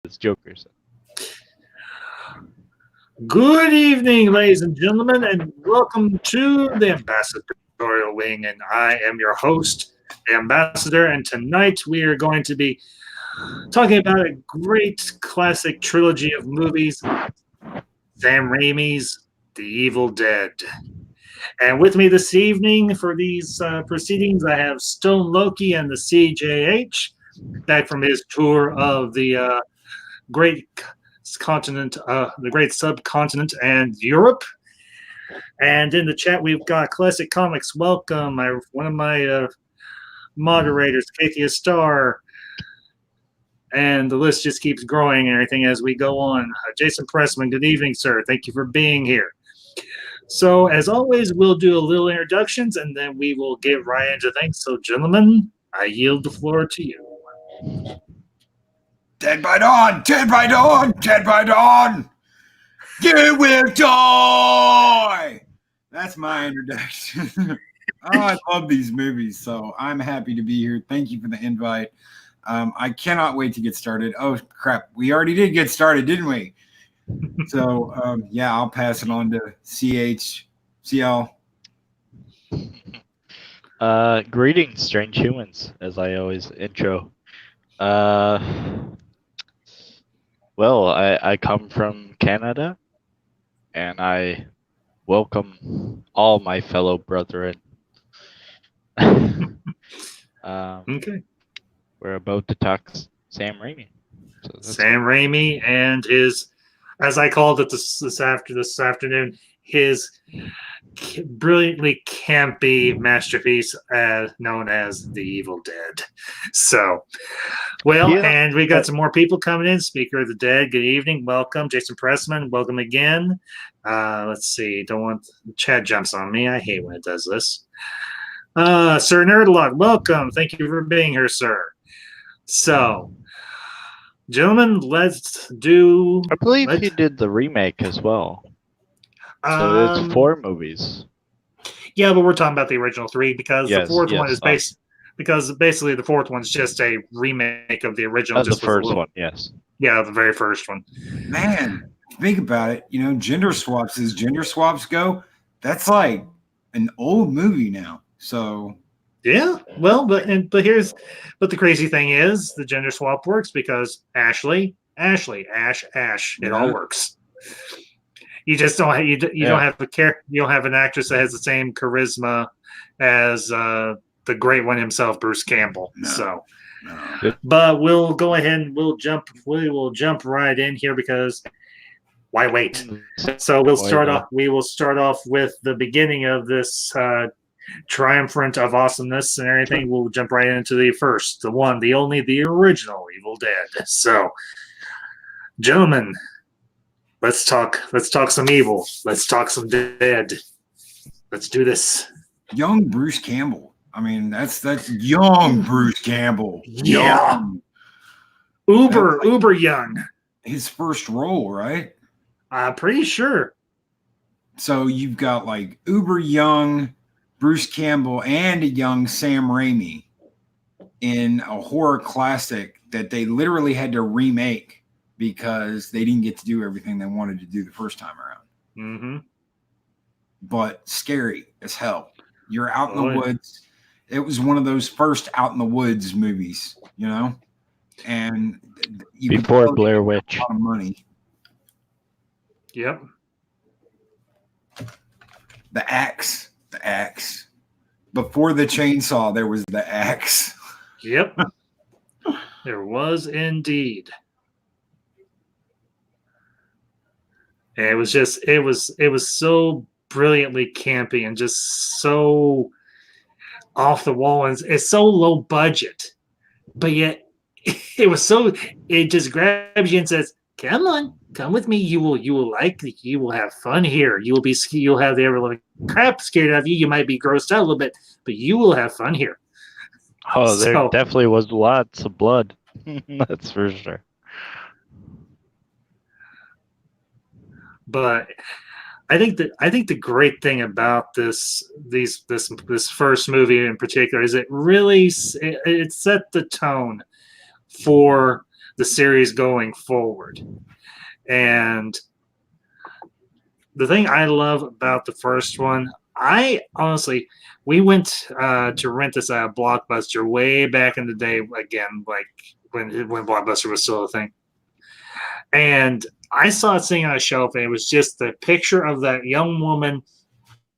It's Joker. So. Good evening, ladies and gentlemen, and welcome to the Ambassadorial Wing. And I am your host, the Ambassador. And tonight we are going to be talking about a great classic trilogy of movies, Sam Raimi's The Evil Dead. And with me this evening for these proceedings, I have Stone Loki and the CJH back from his tour of the great continent, the great subcontinent, and Europe. And in the chat, we've got Classic Comics. Welcome, one of my moderators, Kathia Starr. And the list just keeps growing and everything as we go on. Jason Pressman, good evening, sir. Thank you for being here. So, as always, we'll do a little introductions and then we will get right into things. So, gentlemen, I yield the floor to you. Dead by dawn, dead by dawn, dead by dawn. You will die. That's my introduction. I love these movies, so I'm happy to be here. Thank you for the invite. I cannot wait to get started. Oh, crap. We already did get started, didn't we? So, yeah, I'll pass it on to CL. Greetings, strange humans, as I always intro. Well, I come from Canada, and I welcome all my fellow brethren. Okay. We're about to talk Sam Raimi. So Sam Raimi and his, as I called it this afternoon, his brilliantly campy masterpiece known as The Evil Dead. So, well, yeah. And we got some more people coming in. Speaker of the Dead, good evening. Welcome. Jason Pressman, welcome again. Let's see. Don't want the chat jumps on me. I hate when it does this. Sir Nerdlog, welcome. Thank you for being here, sir. So, gentlemen, let's do... I believe he did the remake as well. So it's 4 movies. Yeah, but we're talking about the original 3 because the fourth one is because basically the fourth one's just a remake of the original. Just the first one, yes. Yeah, the very first one. Man, think about it. You know, gender swaps as gender swaps go, that's like an old movie now. So yeah, well, but the crazy thing is the gender swap works because Ash. It all works. You just don't you don't have you don't have an actress that has the same charisma as the great one himself, Bruce Campbell. No. So, but we'll go ahead and we will jump right in here because why wait? So we will start off with the beginning of this triumphant of awesomeness and everything. We'll jump right into the first, the one, the only, the original Evil Dead. So, gentlemen, let's talk some evil. Let's talk some dead. Let's do this. Young Bruce Campbell. I mean, that's young Bruce Campbell. Yeah. Young. Uber young. His first role, right? I'm pretty sure. So you've got like uber young Bruce Campbell and a young Sam Raimi in a horror classic that they literally had to remake because they didn't get to do everything they wanted to do the first time around. Mm-hmm. But scary as hell. You're out in the woods. It was one of those first out in the woods movies, you know? And you before Blair Witch. A lot of money. Yep. The axe. Before the chainsaw, there was the axe. Yep. There was indeed. And it was so brilliantly campy and just so off the wall, and it's so low budget, but yet it just grabs you and says, "Come on, come with me. You will have fun here. You'll have the ever living crap scared out of you. You might be grossed out a little bit, but you will have fun here." Oh, there definitely was lots of blood. That's for sure. But I think the great thing about this first movie in particular is it really it set the tone for the series going forward. And the thing I love about the first one, we went to rent this at a Blockbuster way back in the day, again, like when Blockbuster was still a thing. And I saw it sitting on a shelf, and it was just the picture of that young woman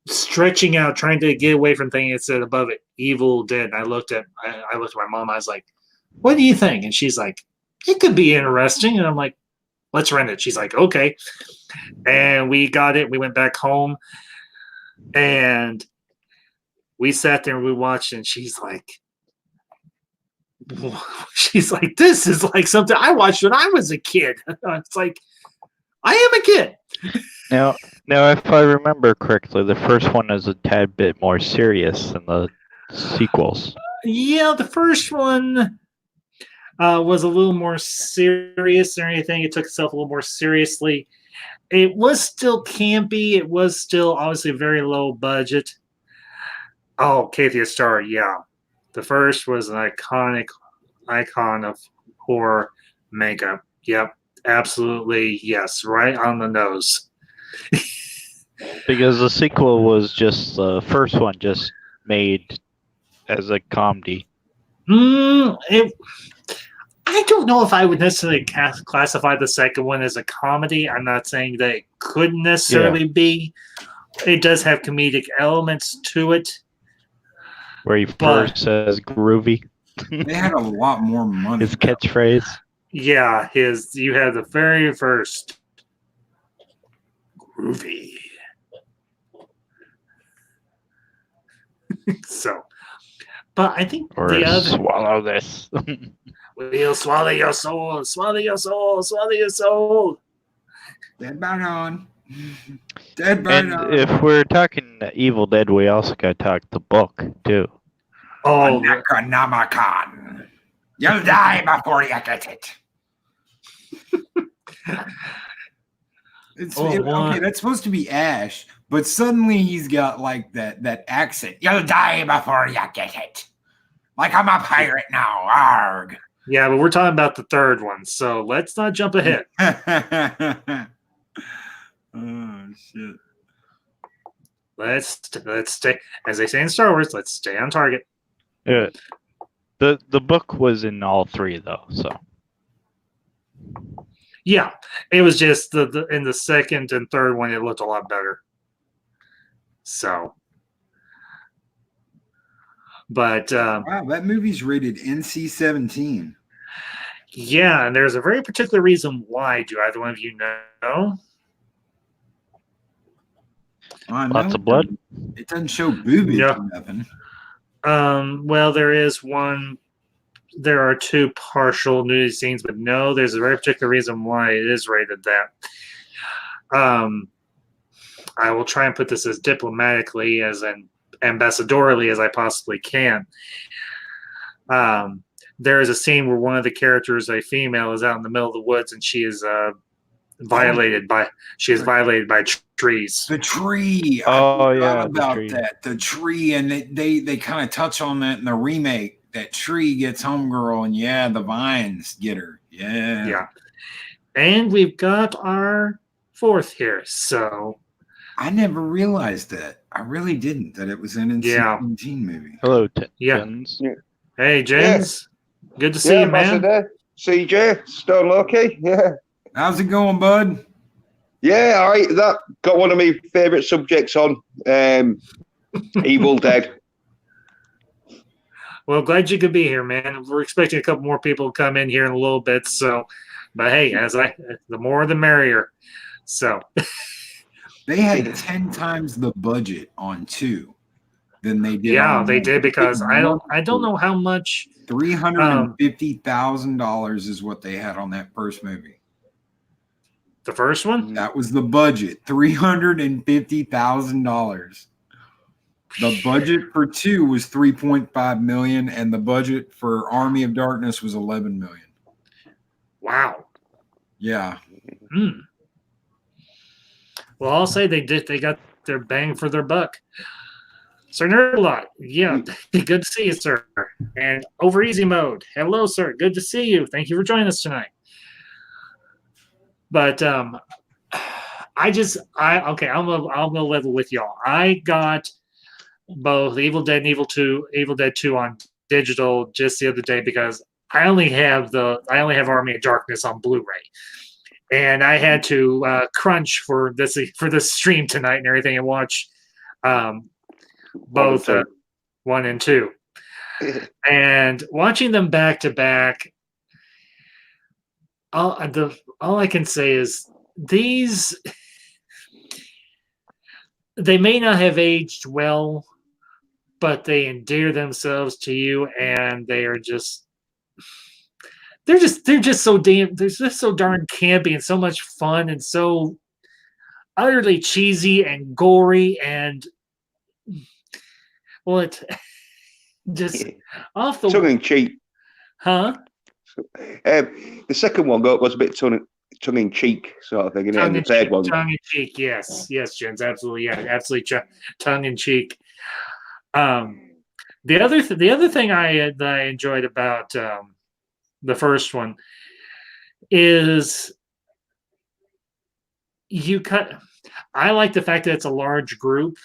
stretching out, trying to get away from things. It said above it, Evil Dead. And I looked at my mom. I was like, what do you think? And she's like, it could be interesting. And I'm like, let's rent it. She's like, okay. And we got it. We went back home, and we sat there and we watched it, and she's like, this is like something I watched when I was a kid. It's like, I am a kid. Now, if I remember correctly, the first one is a tad bit more serious than the sequels. Yeah, the first one was a little more serious than anything. It took itself a little more seriously. It was still campy. It was still obviously very low budget. Oh, Kathia Star, yeah. The first was an icon of horror makeup. Yep, absolutely, yes, right on the nose. Because the sequel was just the first one, just made as a comedy. I don't know if I would necessarily classify the second one as a comedy. I'm not saying that it couldn't necessarily be. It does have comedic elements to it. Where he first says groovy. They had a lot more money. His catchphrase. Yeah, you have the very first groovy. So, but I think the other swallow this. We'll swallow your soul, swallow your soul, swallow your soul. Dead right on. Dead right and on. If we're talking Evil Dead, we also got to talk the book too. Oh, Necronomicon. You'll die before you get it. Okay, that's supposed to be Ash, but suddenly he's got like that accent. You'll die before you get it. Like I'm a pirate now. Arg. Yeah, but we're talking about the third one, so let's not jump ahead. Oh shit. Let's stay, as they say in Star Wars, let's stay on target. Yeah. The book was in all three though, so. Yeah, it was just in the second and third one, it looked a lot better. So, but wow, that movie's rated NC-17. Yeah, and there's a very particular reason why. Do either one of you know? Lots of blood. It doesn't show boobies or nothing. Well, there is one. There are two partial nudity scenes, but no, there's a very particular reason why it is rated that. I will try and put this as diplomatically, as an ambassadorially as I possibly can. There is a scene where one of the characters, a female, is out in the middle of the woods, and she is violated by trees. The tree. Oh yeah, about that. The tree, and they kind of touch on that in the remake. That tree gets homegirl, and yeah, the vines get her. Yeah. Yeah. And we've got our fourth here. So I never realized that. I really didn't, that it was an NC-17 movie. Hello, Jens. Yeah. Hey, Jens. Yeah. Good to see you, man. CJ, Stone Loki. Yeah. How's it going, bud? Yeah, all right. That got one of my favorite subjects on. Evil Dead. Well, glad you could be here, man. We're expecting a couple more people to come in here in a little bit. So, but hey, the more the merrier. So they had 10 times the budget on 2 than they did. Yeah, they did, because I don't know how much. $350,000 is what they had on that first movie. The first one? That was the budget. $350,000. The budget for 2 was $3.5 million, and the budget for Army of Darkness was $11 million. Wow. Yeah. Well, I'll say they got their bang for their buck. Sir Nerdlot, yeah, good to see you, sir. And Over Easy Mode, hello, sir. Good to see you. Thank you for joining us tonight. But I'm gonna level with y'all. I got both Evil Dead and Evil Dead 2 on digital just the other day because I only have Army of Darkness on Blu-ray, and I had to crunch for this stream tonight and everything and watch both 1 and 2. And watching them back to back, all I can say is they may not have aged well, but they endear themselves to you, and they're just so darn campy and so much fun and so utterly cheesy and gory and it just off the tongue in cheek. Huh? The second one was a bit tongue in cheek sort of thing, and the third one, tongue in cheek. Yes, Jens, absolutely, absolutely tongue in cheek. The other thing that I enjoyed about the first one is I like the fact that it's a large group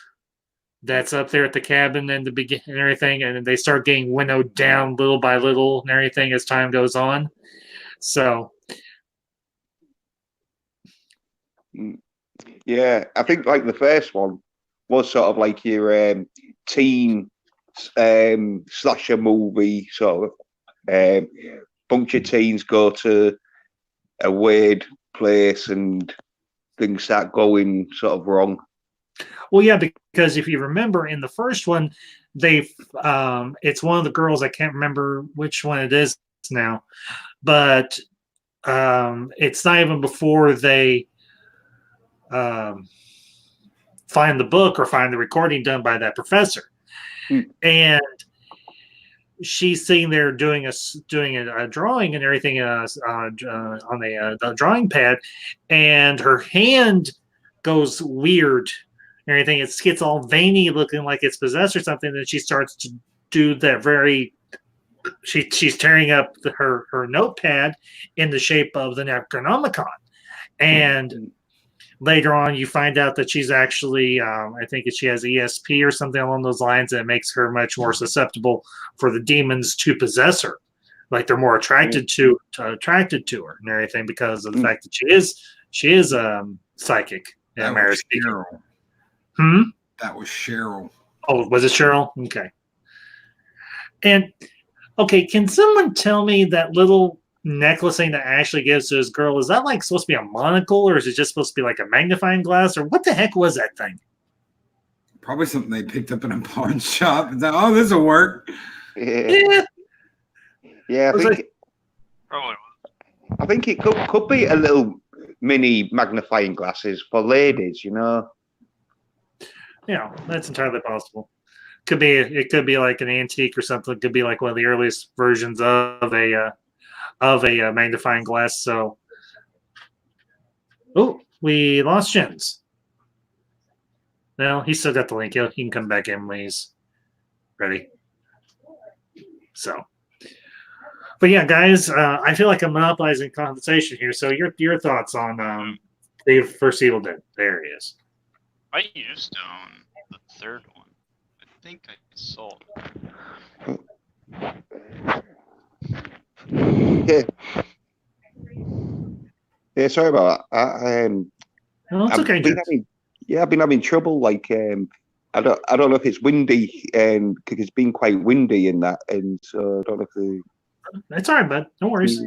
that's up there at the cabin in the beginning and everything, and they start getting winnowed down little by little and everything as time goes on. So, yeah, I think like the first one was sort of like your teen slasher movie sort of. Bunch of teens go to a weird place and things start going sort of wrong. Well, yeah, because if you remember in the first one, it's one of the girls. I can't remember which one it is now, but it's not even before they find the book or find the recording done by that professor, and she's sitting there doing a drawing and everything on the drawing pad, and her hand goes weird and everything. It gets all veiny, looking like it's possessed or something. Then she starts to do that she's tearing up her notepad in the shape of the Necronomicon, and later on you find out that she's actually I think she has ESP or something along those lines, and it makes her much more susceptible for the demons to possess her. Like they're more attracted to her and everything because of the fact that she is psychic. That was Cheryl. That was Cheryl. Oh, was it Cheryl? Okay. And okay, can someone tell me that little necklace thing that Ashley gives to his girl, is that like supposed to be a monocle, or is it just supposed to be like a magnifying glass, or what the heck was that thing? Probably something they picked up in a pawn shop and said, "Oh, this will work." Yeah, I think it could be a little mini magnifying glasses for ladies, you know. Yeah, that's entirely possible. It could be like an antique or something. It could be like one of the earliest versions of a magnifying glass. So, we lost Jens. No, he's still got the link. He can come back in when he's ready. So, but yeah, guys, I feel like I'm monopolizing conversation here. So, your thoughts on the first Evil Dead? There he is. I used to own the third one. I think I sold it. Yeah, sorry about that. No, it's okay. I've been having trouble. Like, I don't know if it's windy, because it's been quite windy in that, and so I don't know if It's all right, bud. No worries.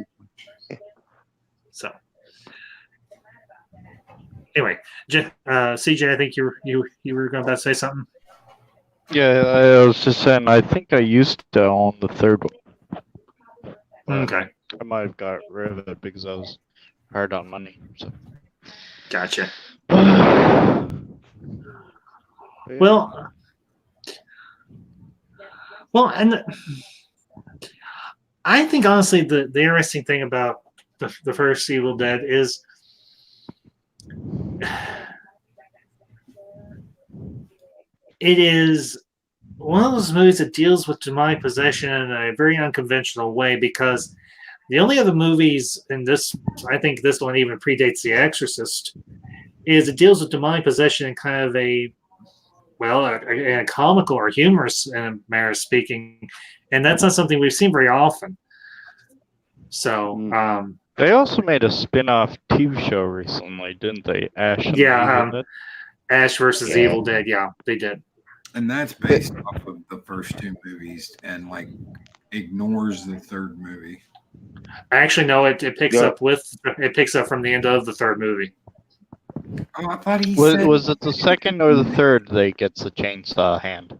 So, anyway, CJ, I think you were going to say something. Yeah, I was just saying. I think I used to own the third one. Okay. I might have got rid of it because I was hard on money. So. Gotcha. Yeah. Well, and I think honestly the interesting thing about the first Evil Dead is it is one of those movies that deals with demonic possession in a very unconventional way, because The only other movies in this, I think this one even predates The Exorcist, is it deals with demonic possession in kind of a comical or humorous manner of speaking, and that's not something we've seen very often. So, they also made a spin-off TV show recently, didn't they? Ash and Evil Dead? Ash versus Evil Dead. Yeah, they did. And that's based off of the first two movies and like ignores the third movie. Actually, no, it picks up from the end of the third movie. Oh, I thought he was, said... Was it the second or the third that gets the chainsaw hand?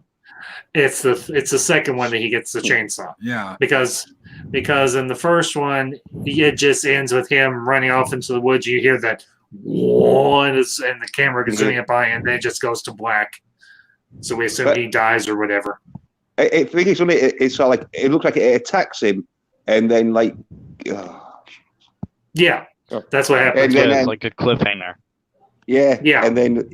It's the second one that he gets the chainsaw. Yeah. Because in the first one, it just ends with him running off into the woods. You hear that and the camera goes zooming by, and then it just goes to black. So we assume he dies or whatever. I think it's only it's like it looks like it attacks him, and then like. Yeah, that's what happens. Yeah, it's like a cliffhanger. Yeah. And then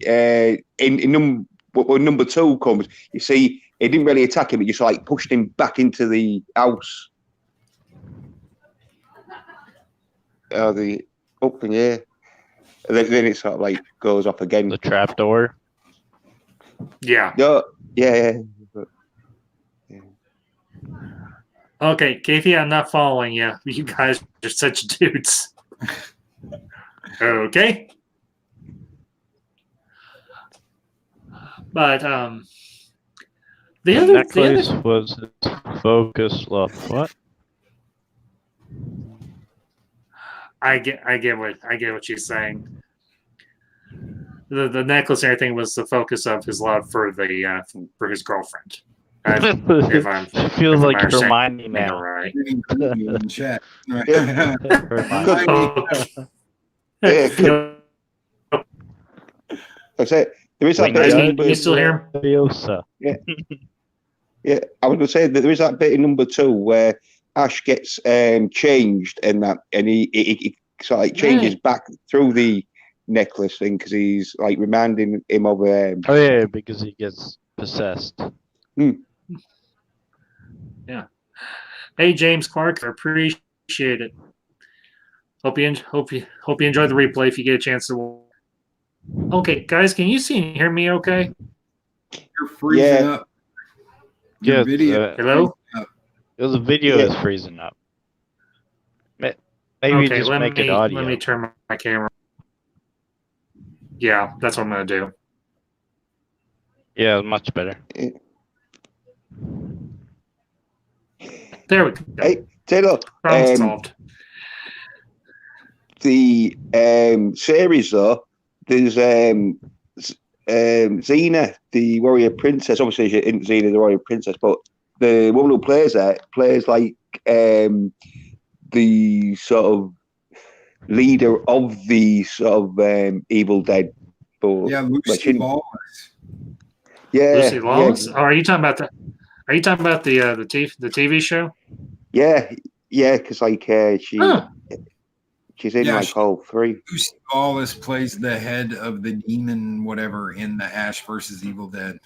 when number two comes, you see it didn't really attack him; it just like pushed him back into the house. The open, yeah. And then it sort of like goes off again. The trapdoor. Yeah. No. Yeah. Okay, Kathy, I'm not following you. You guys are such dudes. Okay. But the necklace was its focus of what? I get what she's saying. The necklace and everything was the focus of his love for his girlfriend. It feels like Hermione now. Right. Chat. That's it. There is that bit. You still hear him? Yeah. I was going to say that there is that bit in number two where Ash gets changed, and he sort of like changes back through the necklace thing because he's like reminding him of. Oh yeah, because he gets possessed. Yeah. Hey, James Clark, I appreciate it. Hope you enjoy the replay if you get a chance to. Okay, guys, can you see and hear me? Okay. You're freezing up. Your video. Hello. The video is freezing up. Maybe just make it audio. Let me turn my camera. Yeah, that's what I'm gonna do. Yeah, much better. There we go. Hey, Taylor. Problem solved. The series though, there's Xena, the warrior princess. Obviously, she isn't Xena, the warrior princess, but the woman who plays that plays like the sort of leader of the sort of Evil Dead. But yeah, Lucy Lawless. Yeah, Lucy Lawless. Yeah. Oh, are you talking about the? Are you talking about the TV show? Yeah, because like she's in like all three. Lucy Lawless plays the head of the demon, whatever, in the Ash versus Evil Dead.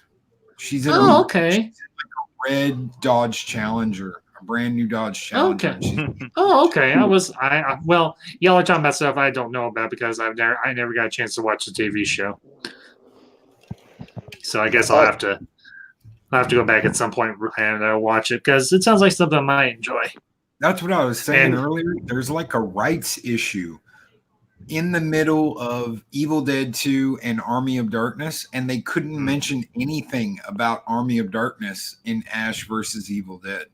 She's in okay. She's in like a red Dodge Challenger, a brand new Dodge Challenger. Okay. Well, y'all are talking about stuff I don't know about because I never got a chance to watch the TV show. So I guess I'll have to go back at some point and watch it because it sounds like something I might enjoy. That's what I was saying earlier. There's like a rights issue in the middle of Evil Dead 2 and Army of Darkness, and they couldn't mention anything about Army of Darkness in Ash versus Evil Dead.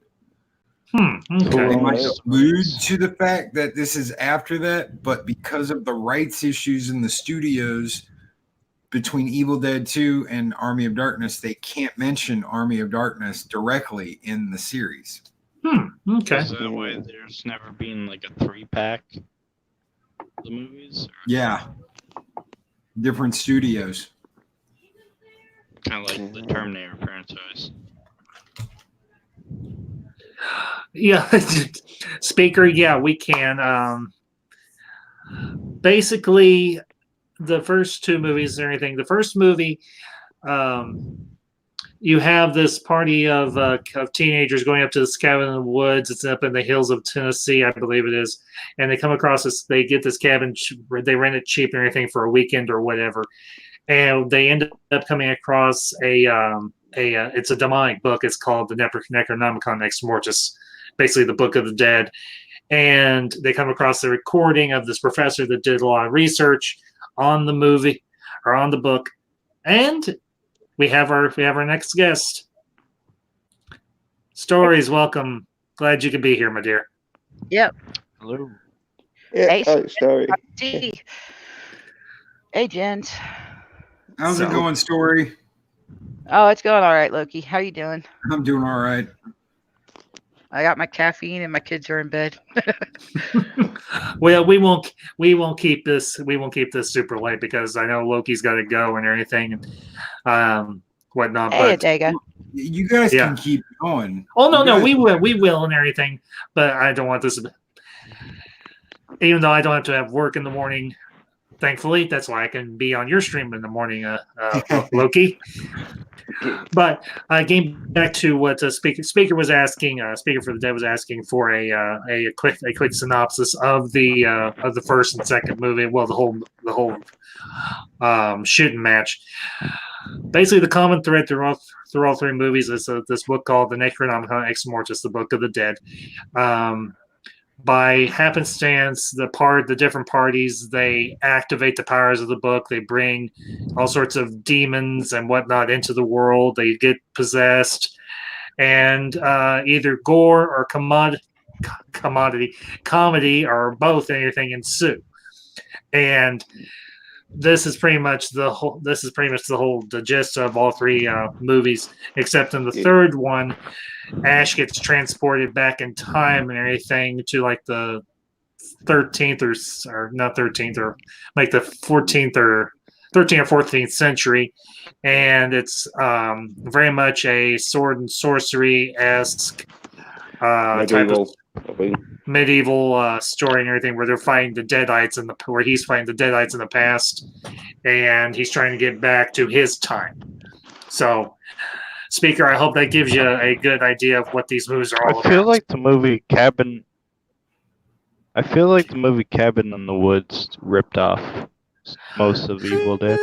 Okay. They might allude to the fact that this is after that, but because of the rights issues in the studios between Evil Dead 2 and Army of Darkness, they can't mention Army of Darkness directly in the series. Okay. Is that why there's never been like a 3-pack of the movies? Or? Yeah. Different studios. Kind of like the Terminator franchise. Yeah. Speaker, yeah, we can. Basically, the first two movies and everything. The first movie, you have this party of teenagers going up to this cabin in the woods. It's up in the hills of Tennessee, I believe it is. And they come across this. They get this cabin. They rent it cheap and everything for a weekend or whatever. And they end up coming across it's a demonic book. It's called the Necronomicon Ex Mortis, basically the Book of the Dead. And they come across the recording of this professor that did a lot of research on the movie or on the book. And we have our next guest. Stories, welcome. Glad you could be here, my dear. Yep. Hello. Yeah, Hey, Story. Hey, gents. How's it going, Story? Oh, it's going all right, Loki. How you doing? I'm doing all right. I got my caffeine and my kids are in bed. Well, we won't keep this super late because I know Loki's got to go and everything and whatnot. Hey, But Adega. You guys Yeah. can keep going. oh no, You no, guys- we will and everything. But I don't want this. Even though I don't have to have work in the morning, thankfully, that's why I can be on your stream in the morning, Loki. But getting back to what speaker was asking, Speaker for the Dead was asking for a quick synopsis of the first and second movie. Well, the whole shooting match. Basically, the common thread through all three movies is this book called the Necronomicon Ex Mortis, the Book of the Dead. By happenstance, the different parties, they activate the powers of the book. They bring all sorts of demons and whatnot into the world. They get possessed, and either gore or comedy or both, anything ensue. And this is pretty much the gist of all three movies, except in the third one, Ash gets transported back in time and everything to like the 13th or not 13th or like the 14th or 13th or 14th century, and it's very much a sword and sorcery-esque type of medieval story and everything, where they're fighting the Deadites where he's fighting the Deadites in the past, and he's trying to get back to his time. So, Speaker, I hope that gives you a good idea of what these movies are all I feel about. like the movie Cabin in the Woods ripped off most of Evil Dead.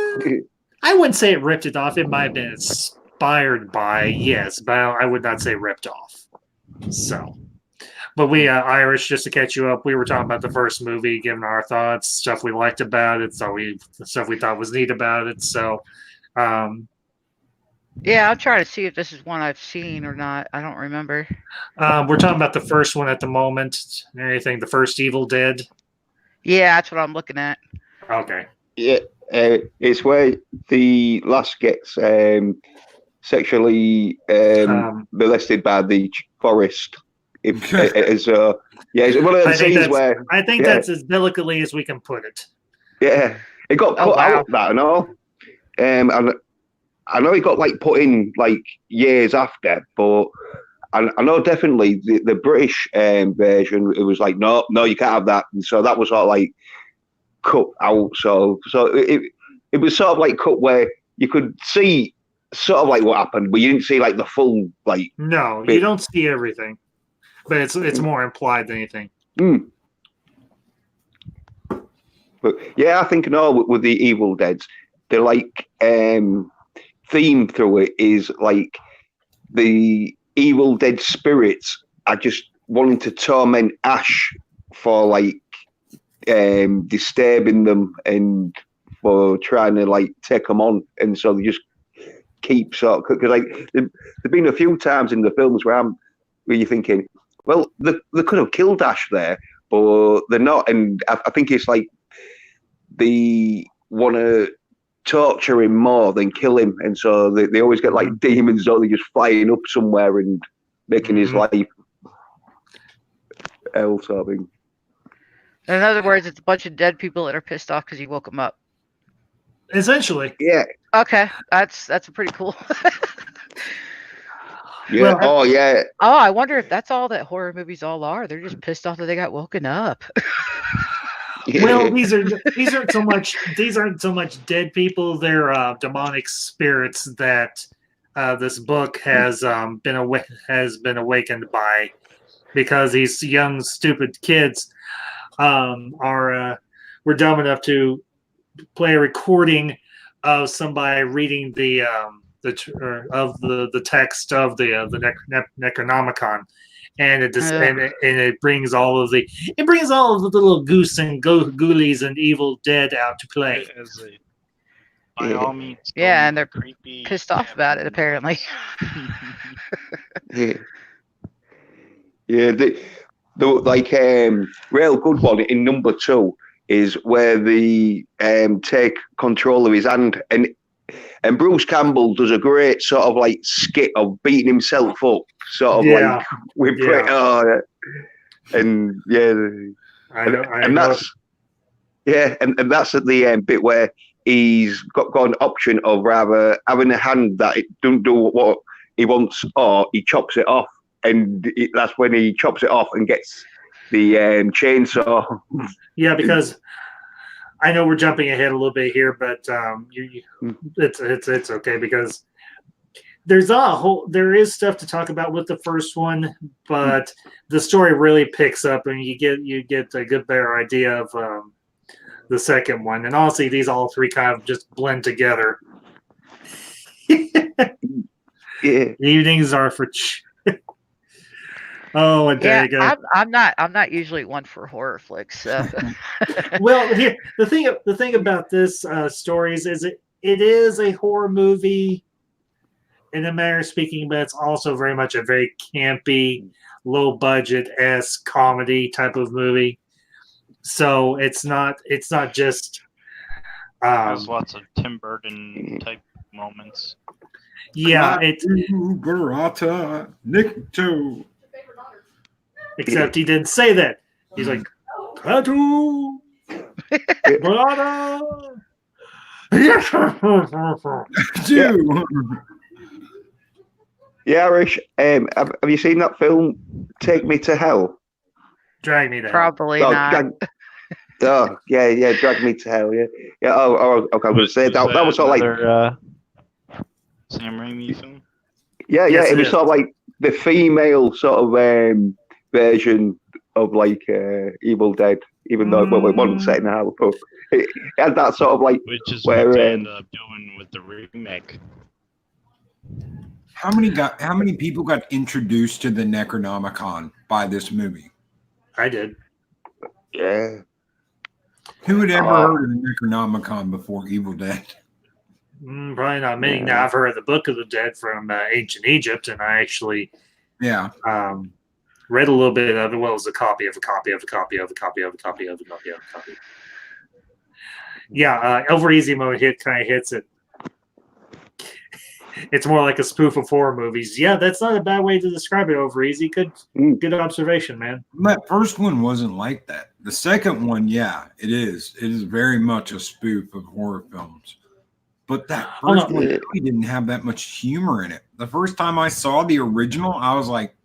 I wouldn't say it ripped it off. It might have been inspired by, yes, but I would not say ripped off. So, but we, Irish, just to catch you up, we were talking about the first movie, giving our thoughts, stuff we liked about it, stuff we thought was neat about it. So, Yeah, I'll try to see if this is one I've seen or not. I don't remember. we're talking about the first one at the moment and everything, the first Evil Dead. Yeah, that's what I'm looking at. Okay. Yeah, it's where the lass gets sexually molested by the forest. It's one of those scenes where I think that's as delicately as we can put it. Yeah, it got cut out, that and all. And I know it got like put in like years after, but I know definitely the British version, it was like no, you can't have that, and so that was sort of like cut out. So it was sort of like cut where you could see sort of like what happened, but you didn't see like the full like. No, you don't see everything, but it's more implied than anything. Mm. But yeah, I think with the Evil Deads, they're like theme through it is like the Evil Dead spirits are just wanting to torment Ash for like disturbing them and for trying to like take them on, and so they just keep sort of, because like there've been a few times in the films where you're thinking, well, they could have killed Ash there, but they're not, and I think it's like they want to torture him more than kill him, and so they always get like demons, so they're just flying up somewhere and making his life hell sort of thing. In other words, it's a bunch of dead people that are pissed off because you woke them up. Essentially. Yeah. Okay, that's a pretty cool. Yeah. Well, yeah. Oh, I wonder if that's all that horror movies all are. They're just pissed off that they got woken up. Well, these aren't so much dead people. They're demonic spirits that this book has been awakened by, because these young stupid kids were dumb enough to play a recording of somebody reading the text of the Necronomicon, and it brings all of the little goose and ghoulies and Evil Dead out to play. By all means, Yeah, and they're creepy, pissed off about it apparently. Yeah. Yeah, the real good one in number 2 is where they take control of his hand, and Bruce Campbell does a great sort of like skit of beating himself up, sort of like with and I know, and that's and that's at the bit where he's got an option of rather having a hand that it don't do what he wants, or he chops it off, and that's when he chops it off and gets the chainsaw. Yeah, because I know we're jumping ahead a little bit here, but it's okay, because there is stuff to talk about with the first one, but the story really picks up, and you get a good better idea of the second one. And honestly, these all three kind of just blend together. Yeah. Evenings are for. Oh, and there you go. I'm not usually one for horror flicks. So. Well, here the thing about this stories is it is a horror movie in a manner of speaking, but it's also very much a very campy, low budget-esque comedy type of movie. So it's not just. There's lots of Tim Burton type moments. Yeah, Barata, Nick too. Except he didn't say that. He's like, Katu, Barata. Yeah, Irish. Have you seen that film, Take Me to Hell? Drag Me to Hell. Probably not. Drag Me to Hell. Yeah. Okay. I'm going to say that was sort of like Sam Raimi film. Yeah, Yes, it was sort of like the female sort of version of like Evil Dead, even though it wasn't set in hell. But it had that sort of like, which is where what they ended up doing with the remake. How many people got introduced to the Necronomicon by this movie? I did. Yeah. Who had ever heard of the Necronomicon before Evil Dead? Probably not many. Now I've heard of the Book of the Dead from ancient Egypt, and I actually read a little bit of it. Well, it was a copy of a copy of a copy of a copy of a copy of a copy of a copy. Yeah, Over Easy Mode kind of hits it. It's more like a spoof of horror movies. Yeah, that's not a bad way to describe it, Over Easy. Good observation, man. That first one wasn't like that. The second one, yeah, it is. It is very much a spoof of horror films. But that first one really didn't have that much humor in it. The first time I saw the original, I was like,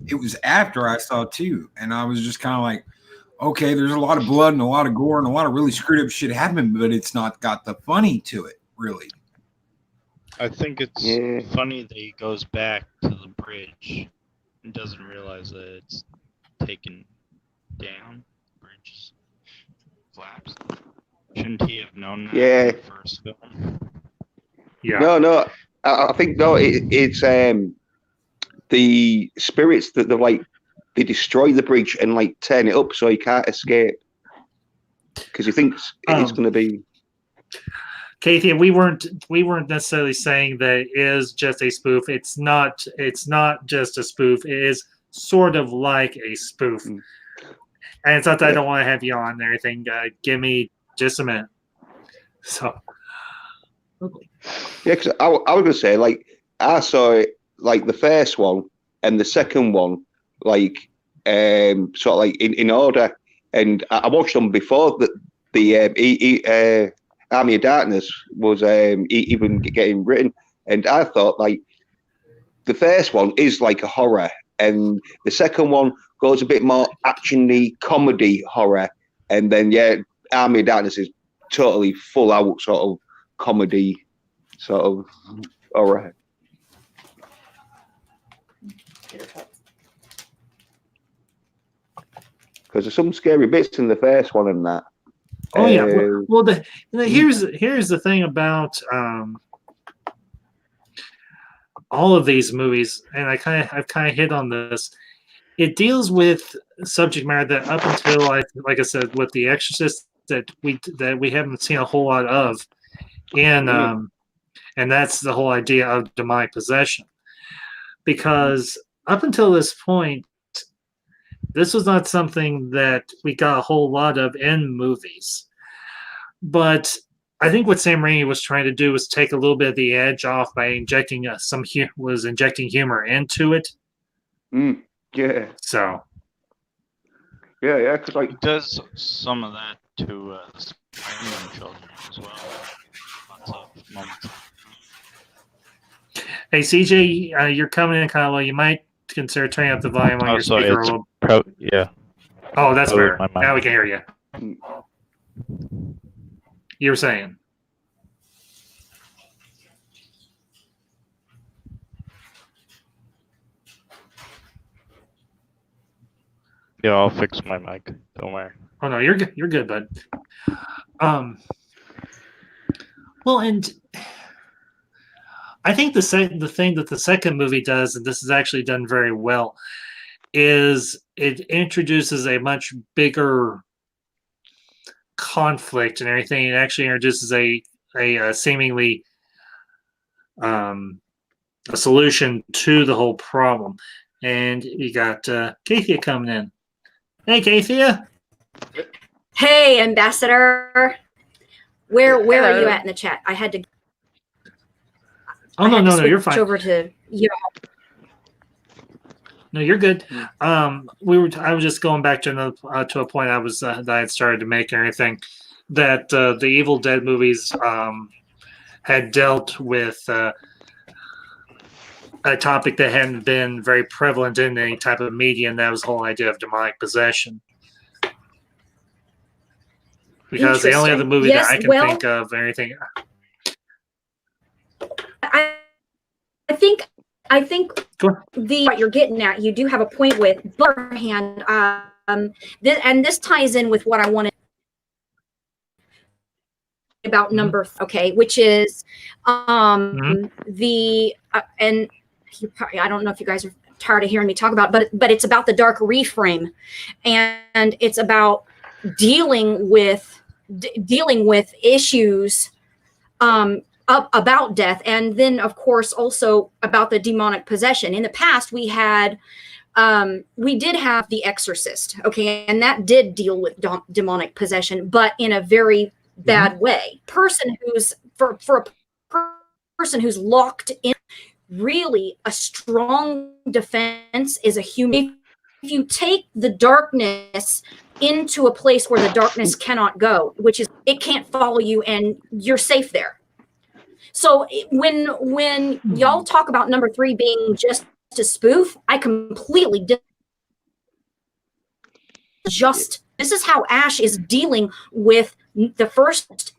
it was after I saw 2. And I was just kind of like, okay, there's a lot of blood and a lot of gore and a lot of really screwed up shit happening, but it's not got the funny to it, really. I think it's funny that he goes back to the bridge and doesn't realize that it's taken down. Bridge flaps. Shouldn't he have known that in the first film? Yeah. No. I think it's the spirits that they destroy the bridge and like turn it up so he can't escape because he thinks it's going to be. Kathy, we weren't necessarily saying that it is just a spoof. It's not just a spoof. It is sort of like a spoof. And it's not that I don't want to have you on there. Anything. Give me just a minute. So. Yeah, because I was going to say, like, I saw it, like, the first one and the second one, like, sort of like in order. And I watched them before the Army of Darkness was even getting written. And I thought, like, the first one is like a horror. And the second one goes a bit more action-y, comedy horror. And then, Army of Darkness is totally full out sort of comedy, sort of horror. Because there's some scary bits in the first one and that. Oh yeah. Well, here's the thing about all of these movies, and I've kind of hit on this. It deals with subject matter that up until like I said with The Exorcist that we haven't seen a whole lot of, and that's the whole idea of demonic possession. Because up until this point, this was not something that we got a whole lot of in movies. But I think what Sam Raimi was trying to do was take a little bit of the edge off by injecting injecting humor into it. Yeah. So. Yeah, because like it does some of that to the Spider-Man children as well. Lots of moments. Hey CJ, you're coming in kind of low. You might consider turning up the volume on your speaker a little. Yeah. Oh, that's better. my mic. Now we can hear you. You were saying. Yeah, I'll fix my mic. Don't worry. Oh no, you're good. You're good, bud. Well, and I think the thing that the second movie does, and this is actually done very well, is it introduces a much bigger conflict and everything. It actually introduces a seemingly a solution to the whole problem. And you got Kathia coming in. Hey, Kathia. Hey, Ambassador. Where are you at in the chat? I had to. Oh no, you're fine. Over to you. No, you're good. I was just going back to another to a point that I had started to make and everything, that the Evil Dead movies had dealt with a topic that hadn't been very prevalent in any type of media, and that was the whole idea of demonic possession. Because the only other movie that I can think of, anything. I think what you're getting at, you do have a point with. But on the other hand, and this ties in with what I wanted about number, which is the and I don't know if you guys are tired of hearing me talk about, but it's about the dark reframe, and it's about dealing with issues about death, and then of course also about the demonic possession. In the past, we did have The Exorcist, and that did deal with demonic possession, but in a very bad way. For a person who's locked in, really a strong defense is a human. If you take the darkness into a place where the darkness cannot go, which is it can't follow you, and you're safe there. So when y'all talk about number 3 being just a spoof, I completely this is how Ash is dealing with the first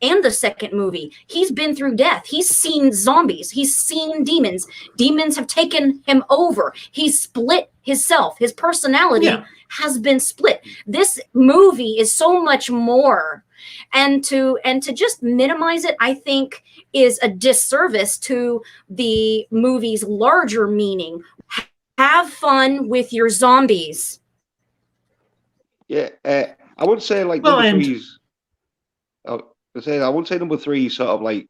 and the second movie. He's been through death. He's seen zombies. He's seen demons. Demons have taken him over. He's split himself. His personality has been split. This movie is so much more. And to just minimize it, I think, is a disservice to the movie's larger meaning. Have fun with your zombies. Yeah, I wouldn't say like number three's. I wouldn't say number 3 is sort of like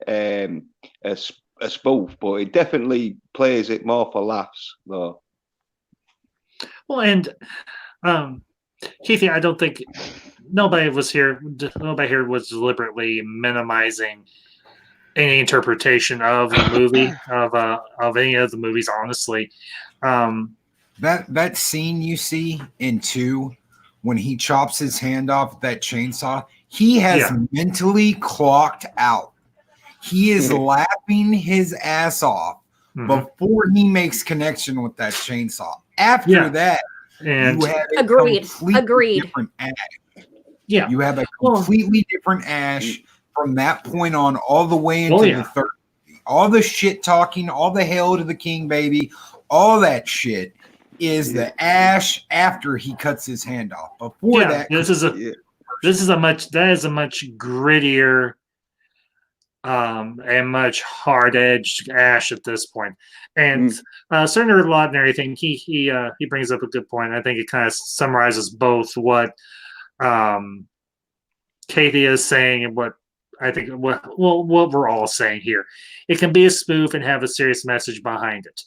a spoof, but it definitely plays it more for laughs, though. Well, and Keithy, I don't think nobody here was deliberately minimizing any interpretation of the movie of any of the movies. Honestly, that scene you see in 2 when he chops his hand off with that chainsaw, he has mentally clocked out. He is laughing his ass off before he makes connection with that chainsaw. After that, and you have a agreed. different Ash. Yeah, you have a completely different Ash from that point on, all the way into the third. All the shit talking, all the hail to the king, baby, all that shit is the Ash after he cuts his hand off. Before that, that is a much grittier and much hard-edged Ash at this point. And Senator Lott and everything, he brings up a good point. I think it kind of summarizes both what Kathy is saying and what I think what we're all saying here. It can be a spoof and have a serious message behind it,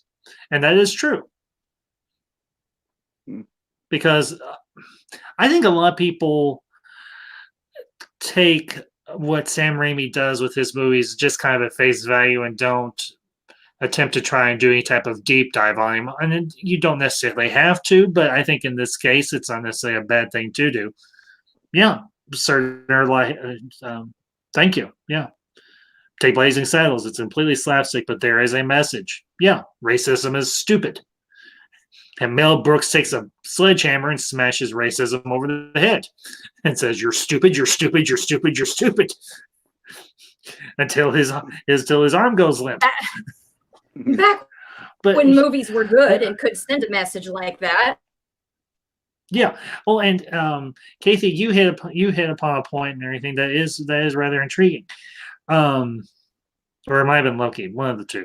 and that is true. Because I think a lot of people take what Sam Raimi does with his movies just kind of at face value and don't attempt to try and do any type of deep dive on him. And you don't necessarily have to, but I think in this case, it's not necessarily a bad thing to do. Yeah, thank you. Yeah. Take Blazing Saddles. It's completely slapstick, but there is a message. Yeah, racism is stupid. And Mel Brooks takes a sledgehammer and smashes racism over the head and says, "You're stupid, you're stupid, you're stupid, you're stupid," until his arm goes limp. Back when movies were good and could send a message like that. Yeah. Well, and Kathy, you hit upon a point and everything that is rather intriguing. Or it might have been Loki, one of the two.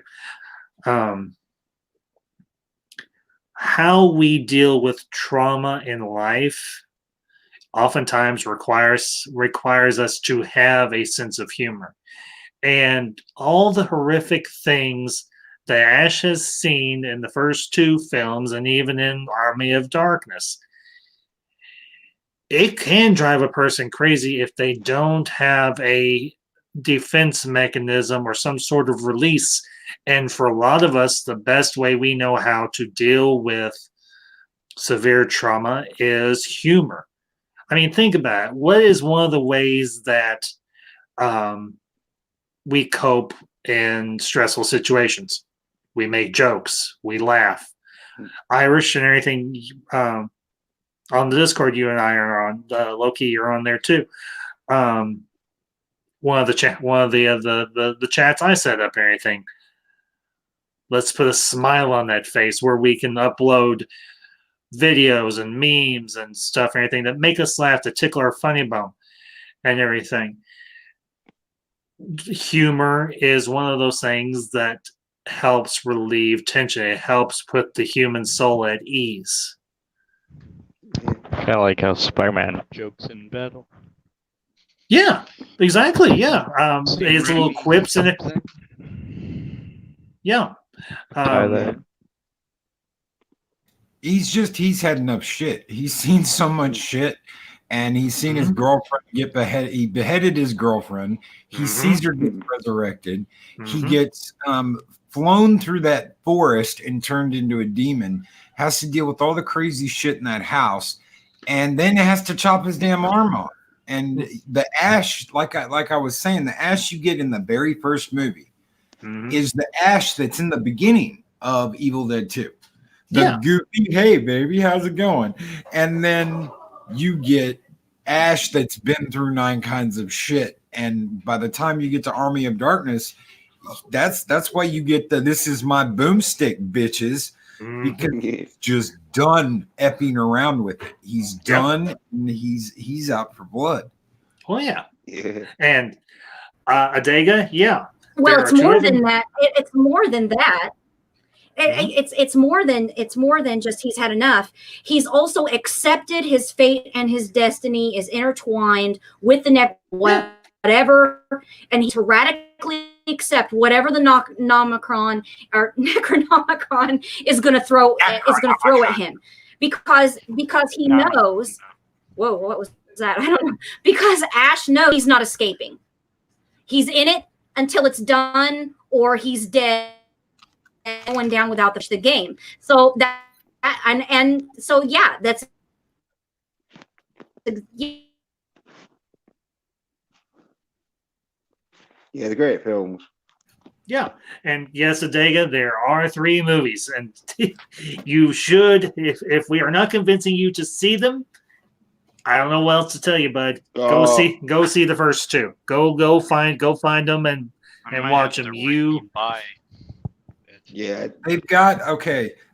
How we deal with trauma in life oftentimes requires us to have a sense of humor. And all the horrific things that Ash has seen in the first two films and even in Army of Darkness, it can drive a person crazy if they don't have a defense mechanism or some sort of release. And for a lot of us, the best way we know how to deal with severe trauma is humor. I mean, think about it. What is one of the ways that we cope in stressful situations? We make jokes. We laugh. Irish and everything. On the Discord, you and I are on. Loki, you're on there too. One of the chats I set up and everything. Let's put a smile on that face where we can upload videos and memes and stuff and everything that make us laugh, to tickle our funny bone and everything. Humor is one of those things that helps relieve tension. It helps put the human soul at ease. Kind of like how Spider-Man Jokes in battle. Yeah, exactly. Yeah. It's little quips in it. Yeah. He's had enough shit. He's seen so much shit, and he's seen his girlfriend get beheaded. He beheaded his girlfriend. He sees her get resurrected. He gets flown through that forest and turned into a demon. Has to deal with all the crazy shit in that house, and then has to chop his damn arm off. And the Ash, like I was saying, the Ash you get in the very first movie is the Ash that's in the beginning of Evil Dead 2. The goofy, hey baby, how's it going? And then you get Ash that's been through 9 kinds of shit. And by the time you get to Army of Darkness, that's why you get the "this is my boomstick, bitches," because he's just done effing around with it. He's done, and he's out for blood. Oh yeah. And Adega, Well, it's more than that. It's more than that. It's more than just he's had enough. He's also accepted his fate, and his destiny is intertwined with the whatever, and he's radically accept whatever the Necronomicon is going to throw at him, because he knows. Whoa, what was that? I don't know. Because Ash knows he's not escaping. He's in it until it's done, or he's dead. Going down without the game. So so that's they're great films. Yeah, and yes, Adega, there are 3 movies, and you should, if we are not convincing you to see them, I don't know what else to tell you, bud. Go see the first 2. Go find them and watch them. Yeah, they've got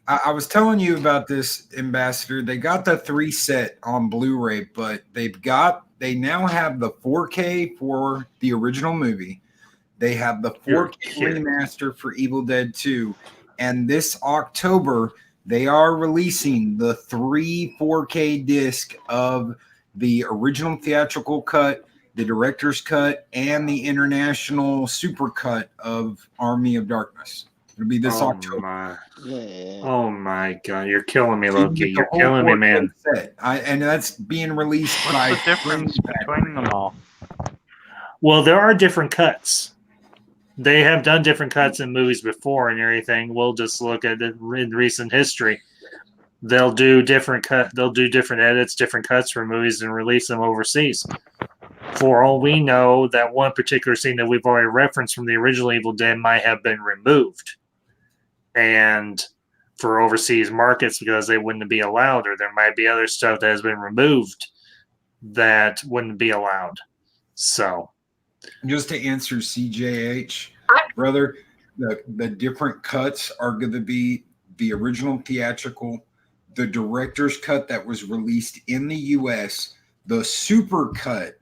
I was telling you about this, Ambassador. They got the 3 set on Blu-ray, but they now have the 4K for the original movie. They have the 4K remaster for Evil Dead 2, and this October they are releasing the 3 4K disc of the original theatrical cut, the director's cut, and the international super cut of Army of Darkness. It'll be this October. Oh my God! You're killing me, Loki. You're killing me, man. And that's being released by. What's the difference between them all? Well, there are different cuts. They have done different cuts in movies before and everything. We'll just look at it in recent history. They'll do different edits, different cuts for movies, and release them overseas. For all we know, that one particular scene that we've already referenced from the original Evil Dead might have been removed, and for overseas markets because they wouldn't be allowed, or there might be other stuff that has been removed that wouldn't be allowed. So, just to answer CJH, brother, the different cuts are going to be the original theatrical, the director's cut that was released in the U.S. The super cut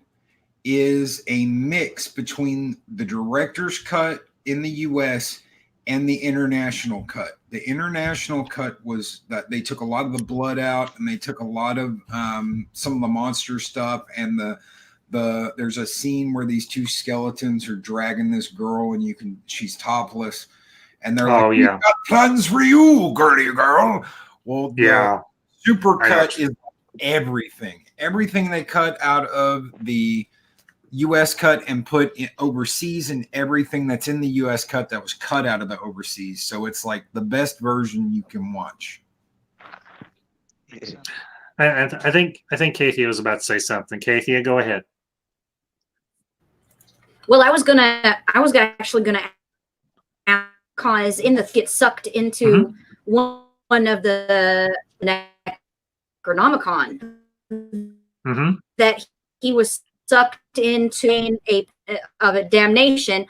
is a mix between the director's cut in the U.S. and the international cut. The international cut was that they took a lot of the blood out, and they took a lot of some of the monster stuff, and there's a scene where these 2 skeletons are dragging this girl, and she's topless, and they're like, "We've got plans for you, girly girl." Well, the super cut is everything they cut out of the U.S. cut and put in overseas, and everything that's in the U.S. cut that was cut out of the overseas. So it's like the best version you can watch. I think Kathia was about to say something. Kathia, go ahead. Well, I was actually gonna ask, because in the get sucked into one of the Necronomicon that he was sucked into a damnation.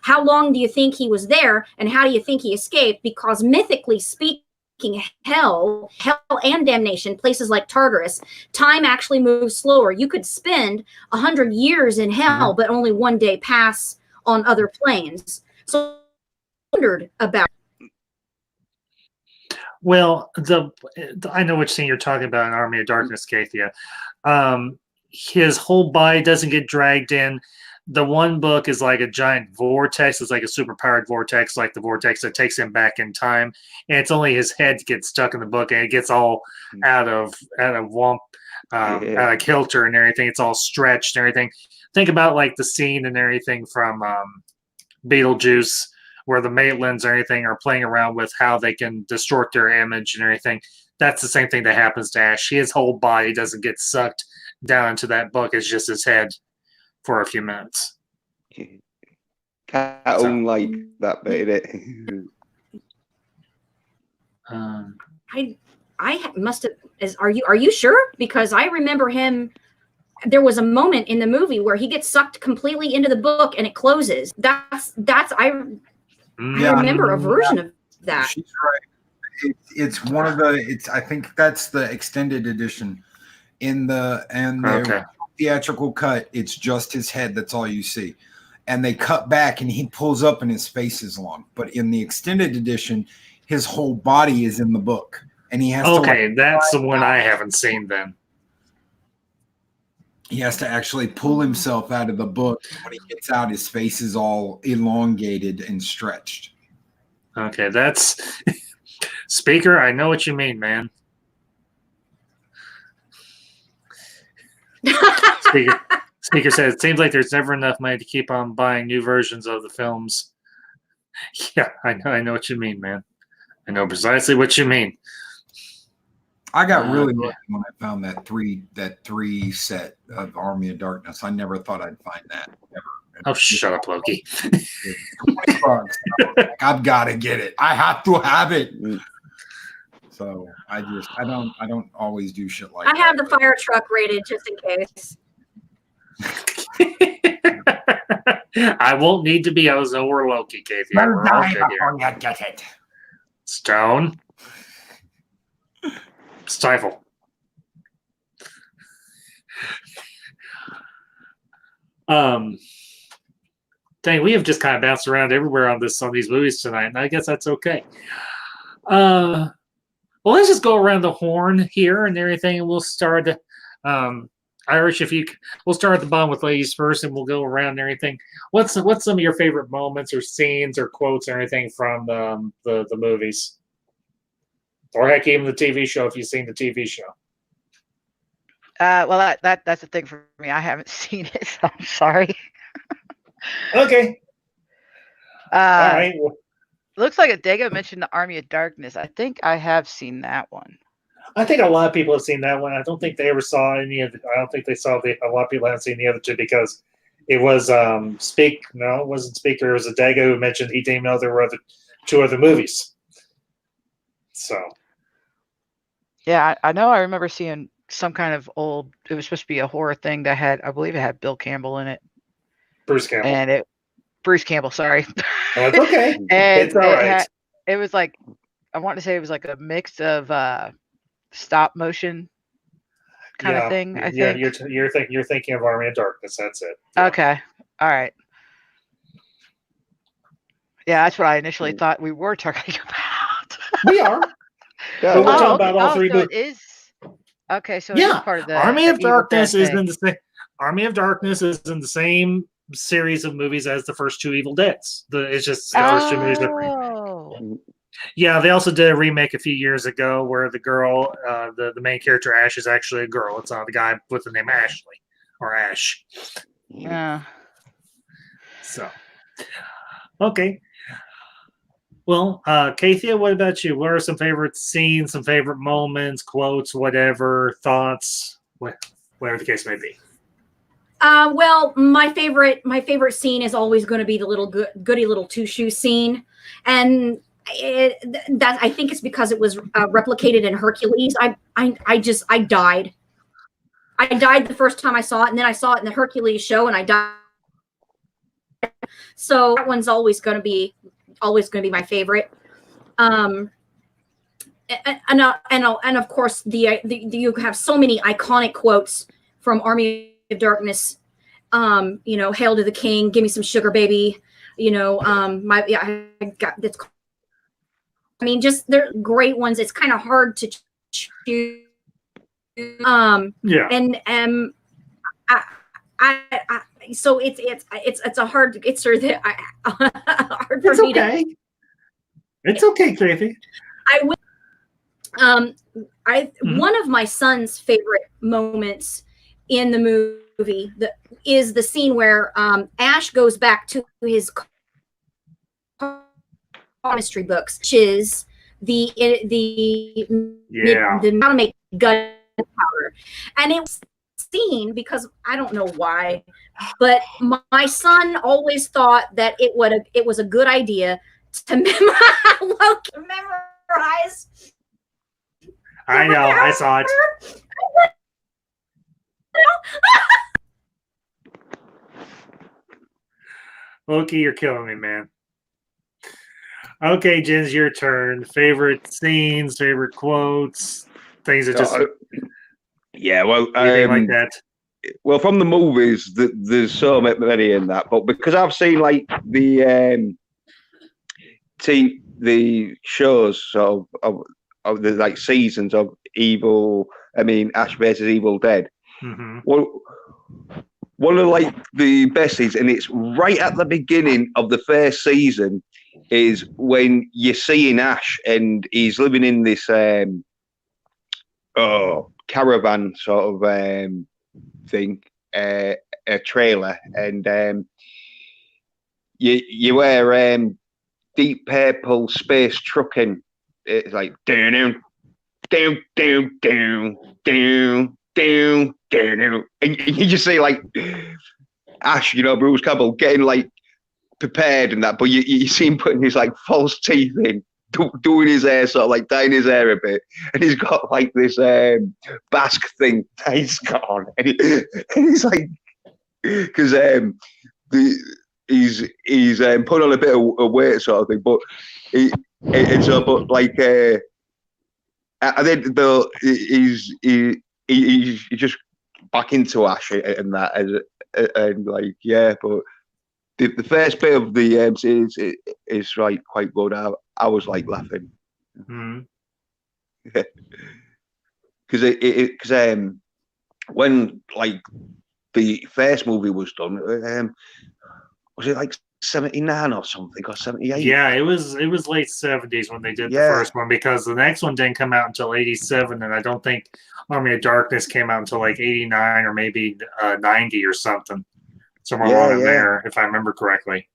How long do you think he was there, and how do you think he escaped? Because mythically speaking, hell and damnation, places like Tartarus, time actually moves slower. You could spend 100 years in hell, but only one day pass on other planes. So I wondered about. Well, I know which scene you're talking about in Army of Darkness, Kathia. His whole body doesn't get dragged in. The one book is like a giant vortex. It's like a superpowered vortex, like the vortex that takes him back in time. And it's only his head gets stuck in the book, and it gets all out of kilter and everything. It's all stretched and everything. Think about like the scene and everything from Beetlejuice, where the Maitlands and everything are playing around with how they can distort their image and everything. That's the same thing that happens to Ash. His whole body doesn't get sucked down into that book. It's just his head for a few minutes. Cat own like that bit, innit? I must have. Are you sure? Because I remember him. There was a moment in the movie where he gets sucked completely into the book and it closes. I remember a version of that. She's right. It's one of the. I think that's the extended edition. In the theatrical cut, it's just his head. That's all you see. And they cut back, and he pulls up, and his face is long. But in the extended edition, his whole body is in the book, and he has to. Okay, that's the one I haven't seen. Then he has to actually pull himself out of the book. When he gets out, his face is all elongated and stretched. Okay, that's Speaker. I know what you mean, man. Speaker says, it seems like there's never enough money to keep on buying new versions of the films. Yeah, I know what you mean, man. I know precisely what you mean. I got really lucky when I found that three set of Army of Darkness. I never thought I'd find that. Never. Oh, shut up, Loki. I've got to get it. I have to have it. So I don't always do shit like that. I have the fire truck rated just in case. I won't need to be Ozo or Loki, Katie. You'll die before you get it. Stone. Stifle. Dang, we have just kind of bounced around everywhere on these movies tonight, and I guess that's okay. Well, let's just go around the horn here and everything, and we'll start. Irish, we'll start at the bottom with ladies first, and we'll go around and everything. What's some of your favorite moments or scenes or quotes or anything from the movies, or heck, even the TV show if you've seen the TV show? Well, that's the thing for me. I haven't seen it, so I'm sorry. Okay. All right. Looks like Adego mentioned the Army of Darkness. I think I have seen that one. I think a lot of people have seen that one. I don't think they ever saw any of. I don't think they saw a lot of people haven't seen the other two because it was Speak. No, it wasn't Speaker. It was Adego who mentioned he didn't know there were two other movies. So. Yeah, I know. I remember seeing some kind of old. It was supposed to be a horror thing that had, I believe, it had Bill Campbell in it. Bruce Campbell. And Bruce Campbell. Sorry. That's okay. And it's all right. It was like, I want to say it was like a mix of stop motion kind of thing. I think. You're thinking of Army of Darkness. That's it. Yeah. Okay. All right. Yeah, that's what I initially thought we were talking about. We are. Yeah, we're talking about all three movies. It is. Okay, so it is part of the Army of Darkness is thing. in the same. Army of Darkness is in the same series of movies as the first two Evil Deads. It's just the first two movies. Yeah, they also did a remake a few years ago where the girl, the main character Ash, is actually a girl. It's not the guy with the name Ashley or Ash. Yeah. So, okay. Well, Kathia, what about you? What are some favorite scenes, some favorite moments, quotes, whatever, thoughts, whatever the case may be? Well, my favorite scene is always going to be the little goody little two shoe scene, and that I think it's because it was replicated in Hercules. I died. I died the first time I saw it, and then I saw it in the Hercules show, and I died. So that one's always going to be my favorite. And of course you have so many iconic quotes from Army of Darkness. Hail to the king, give me some sugar, baby. I got this. I mean, just they're great ones. It's kind of hard to choose. Yeah. And so it's a hard. It's sort of hard for me to. It's okay, Kathy. One of my son's favorite moments in the movie is the scene where Ash goes back to his chemistry books, which is the how to make gunpowder, and it was seen because I don't know why, but my son always thought that it was a good idea to memorize. I know, I saw it. Loki, you're killing me, man. Okay, Jens, your turn. Favorite scenes, favorite quotes, things that just anything like that. Well, from the movies, there's so many in that, but because I've seen like the shows of the like seasons of Ash versus Evil Dead. Mm-hmm. Well, one of like the best scenes, and it's right at the beginning of the first season, is when you're seeing Ash and he's living in this caravan sort of thing, a trailer, and you wear Deep Purple Space Trucking. It's like down, down, down, down, down, down, down, and you just see like Ash, Bruce Campbell getting like prepared and that, but you see him putting his like false teeth in, doing his hair, sort of like dyeing his hair a bit, and he's got like this Basque thing that he's got on, and he's like, because he's put on a bit of weight sort of thing, but And then though he's just back into Ash and that, and like but the first bit of the series is like quite good. I was like laughing because when like the first movie was done, was it like 79 or something, or 78? Yeah, it was late 70s when they did the first one, because the next one didn't come out until 87, and I don't think Army of Darkness came out until like 89 or maybe 90 or something. Somewhere along in there, if I remember correctly.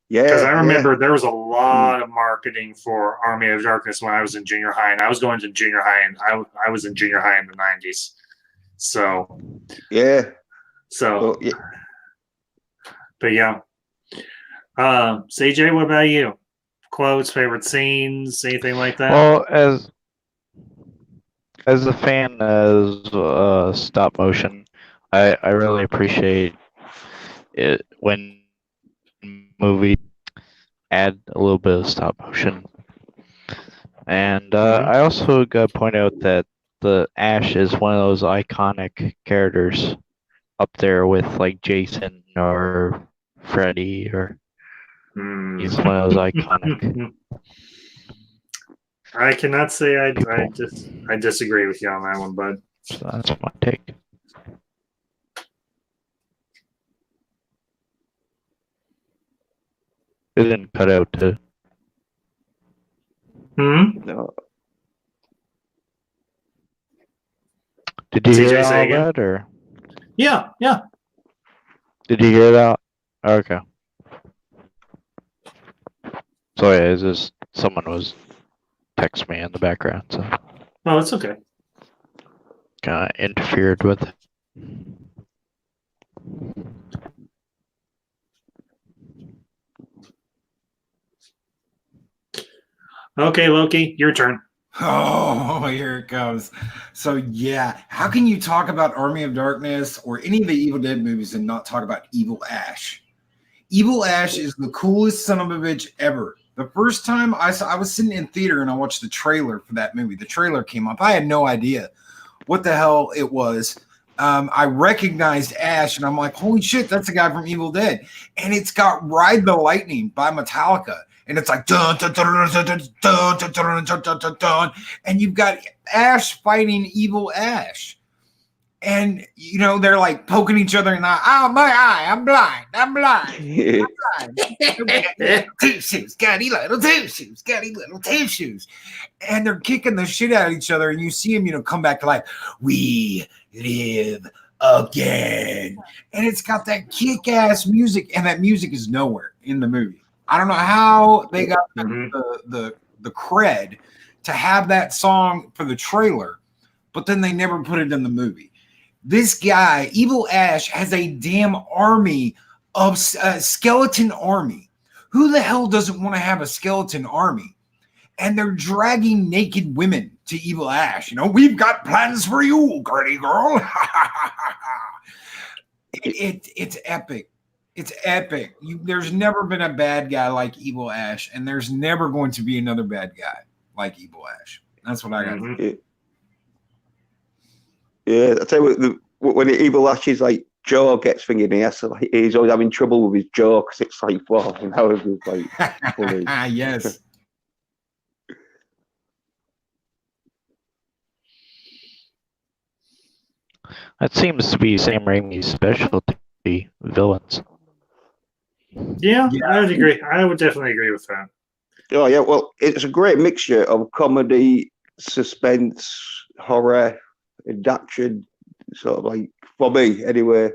Yeah. Because I remember there was a lot of marketing for Army of Darkness when I was in junior high, and I was going to junior high, and I was in junior high in the 90s. So but yeah. CJ, what about you? Quotes, favorite scenes, anything like that? Well, as a fan of stop motion, I really appreciate it when movies add a little bit of stop motion. And I also got to point out that the Ash is one of those iconic characters up there with like Jason or Freddy, or he's one of those iconic. I cannot say I disagree with you on that one, bud. So that's my take. It didn't cut out to. No. Did you CJ hear say all again? that, or? Yeah. Did you hear that? Okay. So yeah, it's just someone was text me in the background, so Oh, it's okay. kind of interfered with it. Okay, Loki, your turn. Oh, here it comes. So yeah, how can you talk about Army of Darkness or any of the Evil Dead movies and not talk about Evil Ash? Evil Ash is the coolest son of a bitch ever. The first time I was sitting in theater and I watched the trailer for that movie. The trailer came up. I had no idea what the hell it was. I recognized Ash and I'm like, holy shit, that's the guy from Evil Dead. And it's got Ride the Lightning by Metallica. And it's like dun, dun, dun, dun, dun, dun, dun, dun, dun, dun, dun, dun. And you've got Ash fighting evil Ash. And you know, they're like poking each other in the eye. Oh, my eye, I'm blind. I'm blind. Tissues, Scotty little tissues, Scotty little tissues. And they're kicking the shit out of each other, and you see them, come back to life. We live again. And it's got that kick-ass music, and that music is nowhere in the movie. I don't know how they got the cred to have that song for the trailer, but then they never put it in the movie. This guy, Evil Ash, has a damn army of skeleton army. Who the hell doesn't want to have a skeleton army? And they're dragging naked women to Evil Ash. We've got plans for you, gritty girl. It's epic. It's epic. There's never been a bad guy like Evil Ash, and there's never going to be another bad guy like Evil Ash. That's what I got. Yeah, I tell you what, when Evil Ash is like Joe gets thinking, he's always having trouble with his jaw because it's like, wow, it was like funny. Yes. That seems to be Sam Raimi's specialty, villains. Yeah, I would agree. I would definitely agree with that. Oh yeah, well, it's a great mixture of comedy, suspense, horror, and action. Sort of like, for me, anyway.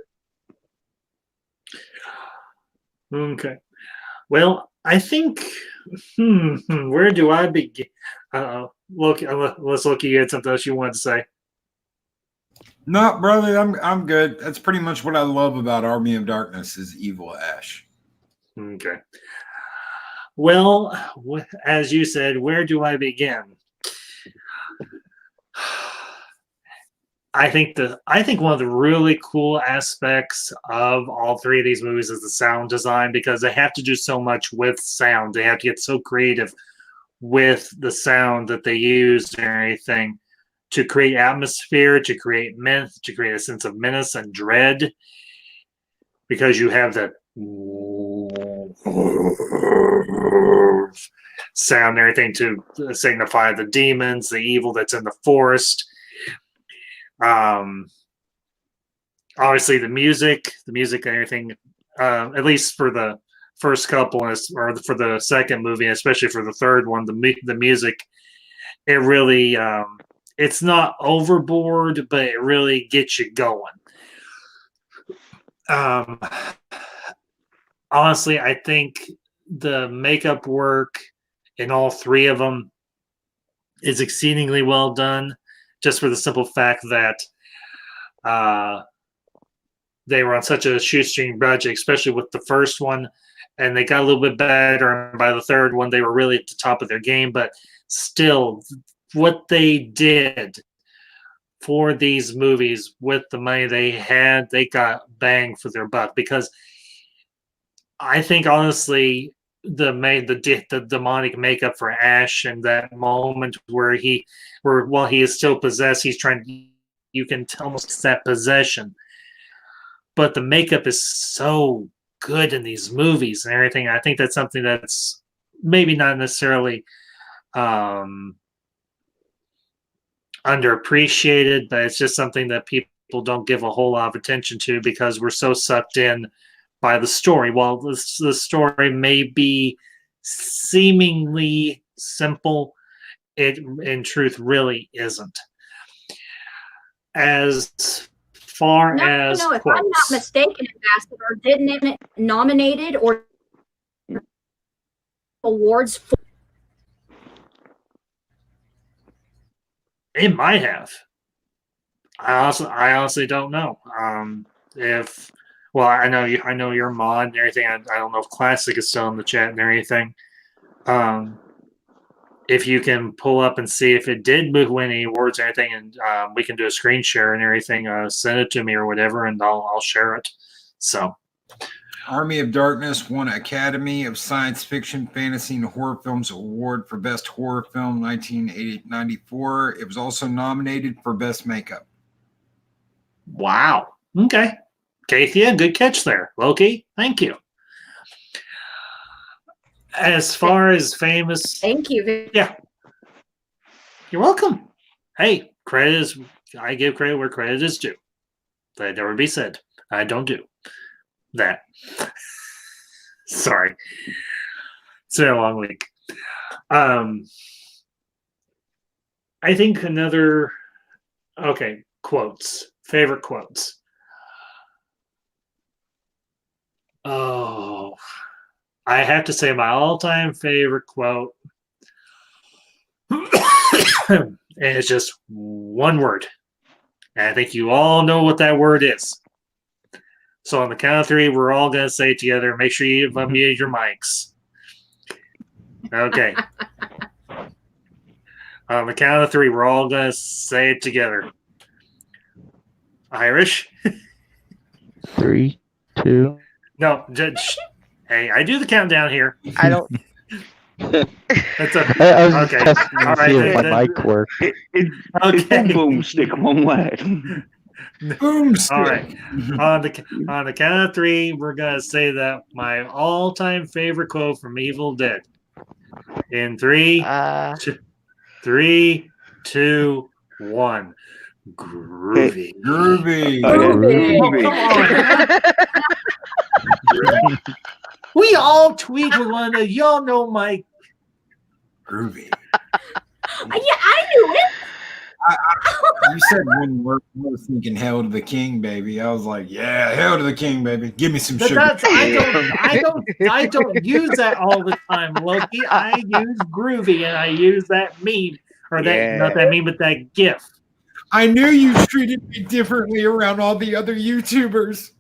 Okay. Well, I think. Where do I begin? Look, let's look. You had something else you wanted to say. No, brother, I'm good. That's pretty much what I love about Army of Darkness is Evil Ash. Okay. Well, as you said, where do I begin? I think one of the really cool aspects of all three of these movies is the sound design, because they have to do so much with sound. They have to get so creative with the sound that they used and everything to create atmosphere, to create myth, to create a sense of menace and dread, because you have that sound and everything to signify the demons, the evil that's in the forest. Obviously, the music and everything, at least for the first couple, or for the second movie, especially for the third one, the music, it really, it's not overboard, but it really gets you going. Honestly, I think the makeup work in all three of them is exceedingly well done, just for the simple fact that they were on such a shoestring budget, especially with the first one, and they got a little bit better. And by the third one, they were really at the top of their game. But still, what they did for these movies with the money they had, they got bang for their buck. Because I think, honestly, the demonic makeup for Ash in that moment while he is still possessed, he's trying. You can almost that possession. But the makeup is so good in these movies and everything. I think that's something that's maybe not necessarily underappreciated, but it's just something that people don't give a whole lot of attention to because we're so sucked in by the story. While the story may be seemingly simple, it in truth really isn't. As far as if quotes. I'm not mistaken, Ambassador, didn't it nominated or awards for? It might have. I honestly don't know. I know you're mod and everything. I don't know if Classic is still in the chat and everything. If you can pull up and see if it did win any awards or anything, and we can do a screen share and everything, send it to me or whatever, and I'll share it. So, Army of Darkness won Academy of Science Fiction, Fantasy, and Horror Films Award for Best Horror Film 1994. It was also nominated for Best Makeup. Wow. Okay. Kathia, good catch there. Loki, thank you. As far as famous... Thank you. Yeah. You're welcome. Hey, I give credit where credit is due. Let never be said. I don't do that. Sorry. It's been a long week. I think another... Okay, quotes. Favorite quotes. Oh... I have to say my all-time favorite quote, and it's just one word. And I think you all know what that word is. So on the count of three, we're all going to say it together. Make sure you unmute your mics. Okay. On the count of three, we're all going to say it together. Irish? 3, 2. No, Judge. Hey, I do the countdown here. I don't. That's I was okay. just testing All to see if right. my mic worked. It's Okay. boomstick, one word. Boomstick. All right. On the count of three, we're gonna say that my all-time favorite quote from Evil Dead. In 3, 2, 1. Groovy. Groovy. Oh, come on. We all tweet with one another. Y'all know my Groovy. Yeah, I knew it. You said when we're thinking "Hail to the King," baby. I was like, "Yeah, hail to the King, baby. Give me some But sugar." I don't use that all the time, Loki. I use groovy and I use that meme or that not that meme, but that GIF. I knew you treated me differently around all the other YouTubers.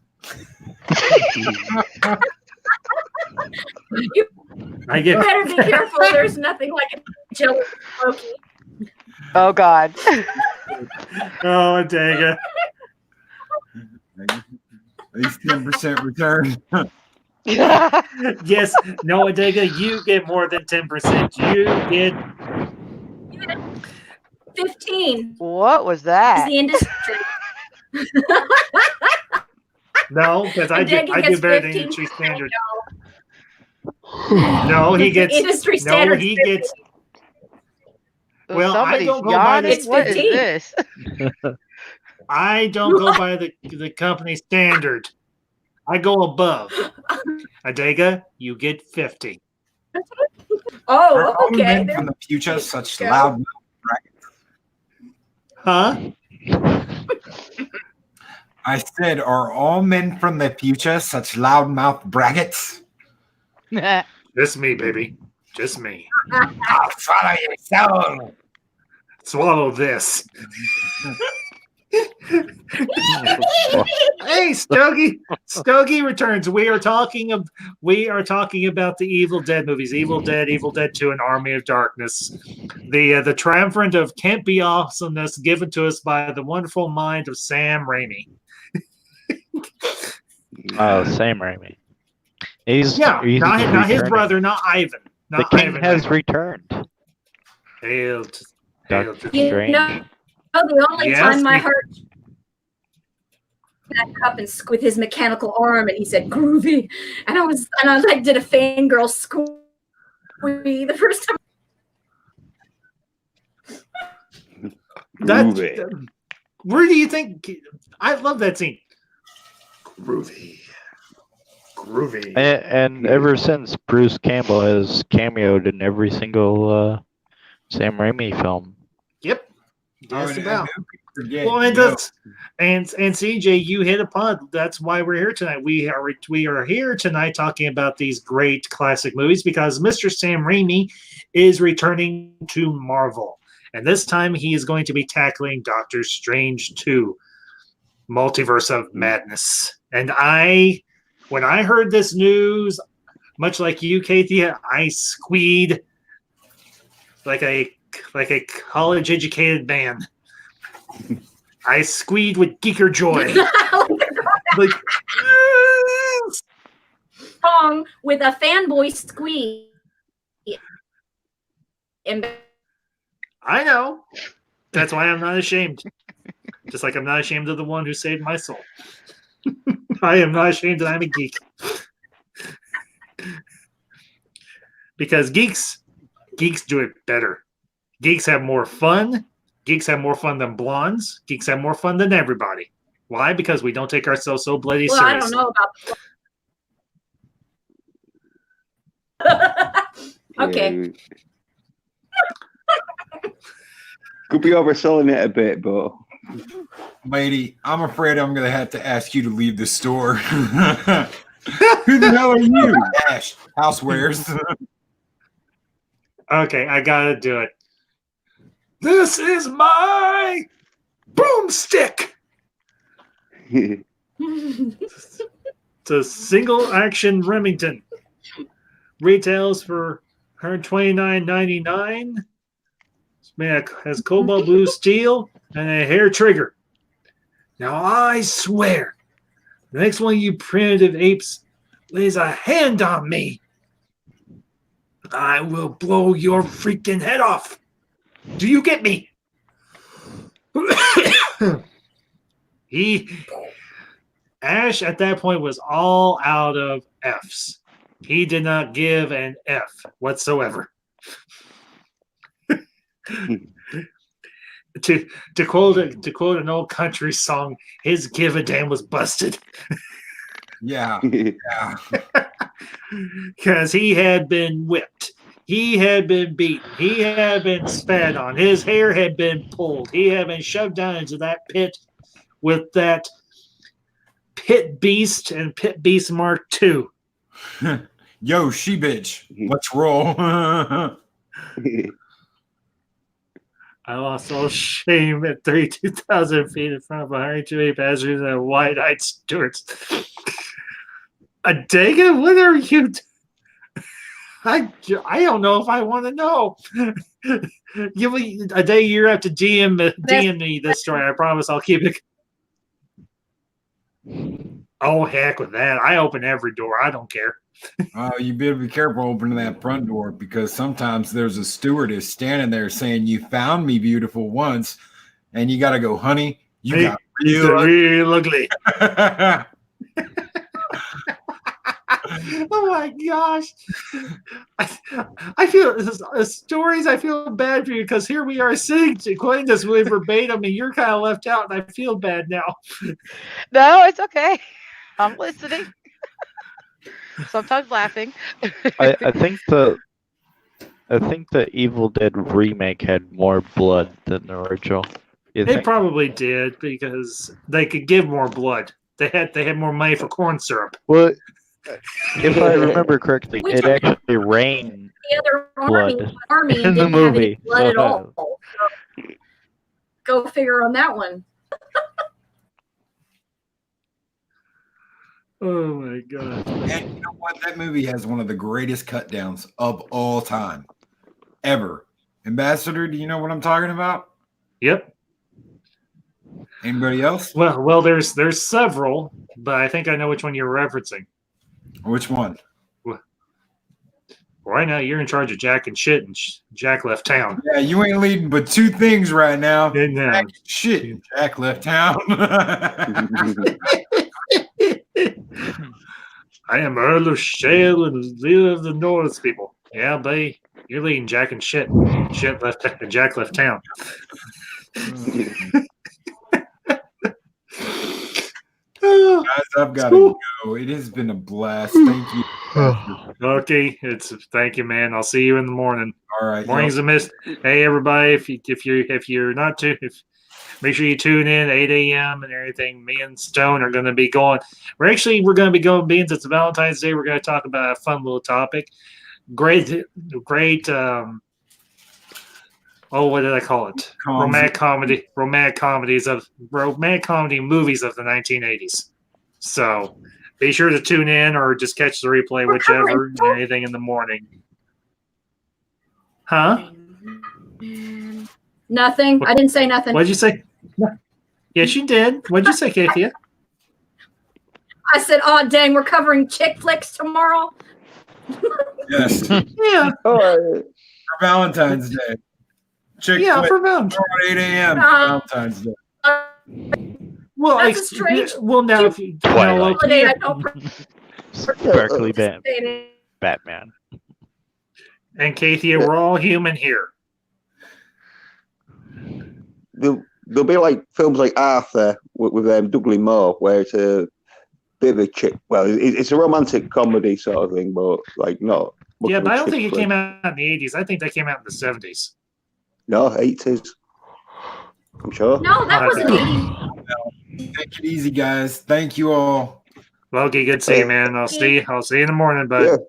I get Better be careful. There's nothing like a jealous Loki. Oh God. Oh, dang it. At least 10% return. Yes, no, Adega, you get more than 10%. You get 15 What was is that? the industry. no, because I Adega do gets better than 15. industry standard. No. No, he The gets industry no, standard. he gets. Well, I Somebody's don't go by yawning. It's What is 15. this? I don't go by the company standard. I go above. Adega, you get 50. Oh, Are all okay. men There from the future you such go. loud Huh? I said, are all men from the future such loudmouth brackets? Just me, baby. Just me. I'll swallow your soul. Swallow this. Hey, Stogie! Stogie returns. We are talking about the Evil Dead movies: Evil Dead, Evil Dead 2, and Army of Darkness. The triumvirate of campy awesomeness given to us by the wonderful mind of Sam Raimi. Oh, Sam Raimi. He's not his returning. brother, not Ivan. The king has returned. Hail to Doctor You Strange. know, the only Yes, time my heart back up and with his mechanical arm, and he said groovy, and I like did a fangirl squee the first time. Where do you think? I love that scene. Groovy. And ever since, Bruce Campbell has cameoed in every single Sam Raimi film. Yep. Just about. Forget, Well, and CJ, you hit upon. That's why we're here tonight. We are here tonight talking about these great classic movies because Mr. Sam Raimi is returning to Marvel, and this time he is going to be tackling Doctor Strange 2, Multiverse of Madness. And when I heard this news, much like you, Katie, I squeed like a college-educated man. I squeed with geeker joy. Like, Song with a fanboy squee. And I know. That's why I'm not ashamed. Just like I'm not ashamed of the one who saved my soul. I am not ashamed that I'm a geek. Because geeks do it better. Geeks have more fun. Geeks have more fun than blondes. Geeks have more fun than everybody. Why? Because we don't take ourselves so bloody well, seriously. I don't know about. Okay. Could be overselling it a bit, but lady, I'm afraid I'm going to have to ask you to leave the store. Who the hell are you? Ash, housewares. Okay, I gotta do it. This is my boomstick. It's a single action Remington. Retails for $129.99. Has cobalt blue steel and a hair trigger. Now I swear, the next one of you primitive apes lays a hand on me, I will blow your freaking head off. Do you get me? Ash at that point was all out of F's. He did not give an F whatsoever. to quote an old country song, his give a damn was busted. Yeah. Because he had been whipped. He had been beaten. He had been spat on. His hair had been pulled. He had been shoved down into that pit with that Pit Beast and Pit Beast Mark II. Yo, she bitch. Let's roll. I lost all shame at 32,000 feet in front of 102 passengers and wide-eyed stewards. Adega, what are you? I don't know if I want to know. Give me a day, you're have to DM me this story. I promise I'll keep it. Oh, heck with that. I open every door. I don't care. You better be careful opening that front door because sometimes there's a stewardess standing there saying, "You found me beautiful once," and you got to go, "Honey, you got real ugly." Oh my gosh. I feel stories. I feel bad for you because here we are sitting quoting this movie verbatim and you're kind of left out, and I feel bad now. No, it's okay. I'm listening. Sometimes laughing. I think the Evil Dead remake had more blood than the original. They probably did because they could give more blood. They had more money for corn syrup. Well, if I remember correctly, it actually rained The other blood army in the didn't have any movie. blood at all. So go figure on that one. Oh my god! And you know what? That movie has one of the greatest cut downs of all time, ever. Ambassador, do you know what I'm talking about? Yep. Anybody else? Well, there's several, but I think I know which one you're referencing. Which one? Right now, you're in charge of Jack and shit, and Jack left town. Yeah, you ain't leading but two things right now. And, Jack, shit, and Jack left town. I am Earl of Shale and leader of the North people. Yeah, buddy, you're leading Jack and shit. Jack left town. Guys, I've got to go. It has been a blast. Thank you. Okay, thank you, man. I'll see you in the morning. All right. Morning's a miss. Hey, everybody, if you're not make sure you tune in 8 a.m. and everything. Me and Stone are going to be going. We're going to be going being it's Valentine's Day. We're going to talk about a fun little topic. Great. What did I call it? Romantic comedy movies of the 1980s. So be sure to tune in or just catch the replay, whichever, and anything in the morning. Huh? Nothing. I didn't say nothing. What'd you say? Yes, you did. What'd you say, Kathia? I said, "Oh, dang, we're covering chick flicks tomorrow." Yes. Yeah. For Valentine's Day. Chick for Valentine's Day. 8 a.m. Valentine's Day. Well, that's a strange. Well, now if you holiday, I don't Sparkly Batman. And Kathia, we're all human here. There'll be like films like Arthur with Dudley Moore, where it's a bit of a chick. Well, it's a romantic comedy sort of thing, but like not. Yeah, but I don't think it came out in the 80s. I think that came out in the 70s. No, 80s. I'm sure. No, that wasn't 80s. Take it easy, guys. Thank you all. Loki, good to see you, man. I'll see you in the morning, bud.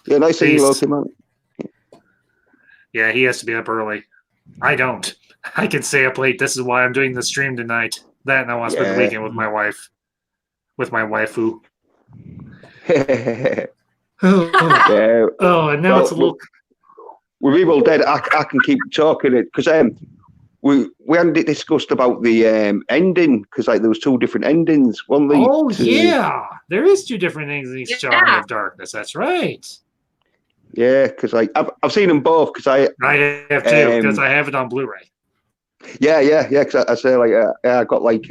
Yeah, nice seeing you, Loki, man. Yeah, he has to be up early. I don't. I can stay up late. This is why I'm doing the stream tonight. That and I want to spend the weekend with my wife. With my waifu. And now it's a little. With Evil Dead, I can keep talking it because we hadn't discussed about the ending because like there was two different endings. There is two different endings in each Army of Darkness. That's right. Yeah, because like I've seen them both because I have too because I have it on Blu-ray. Yeah. Because I say like I got like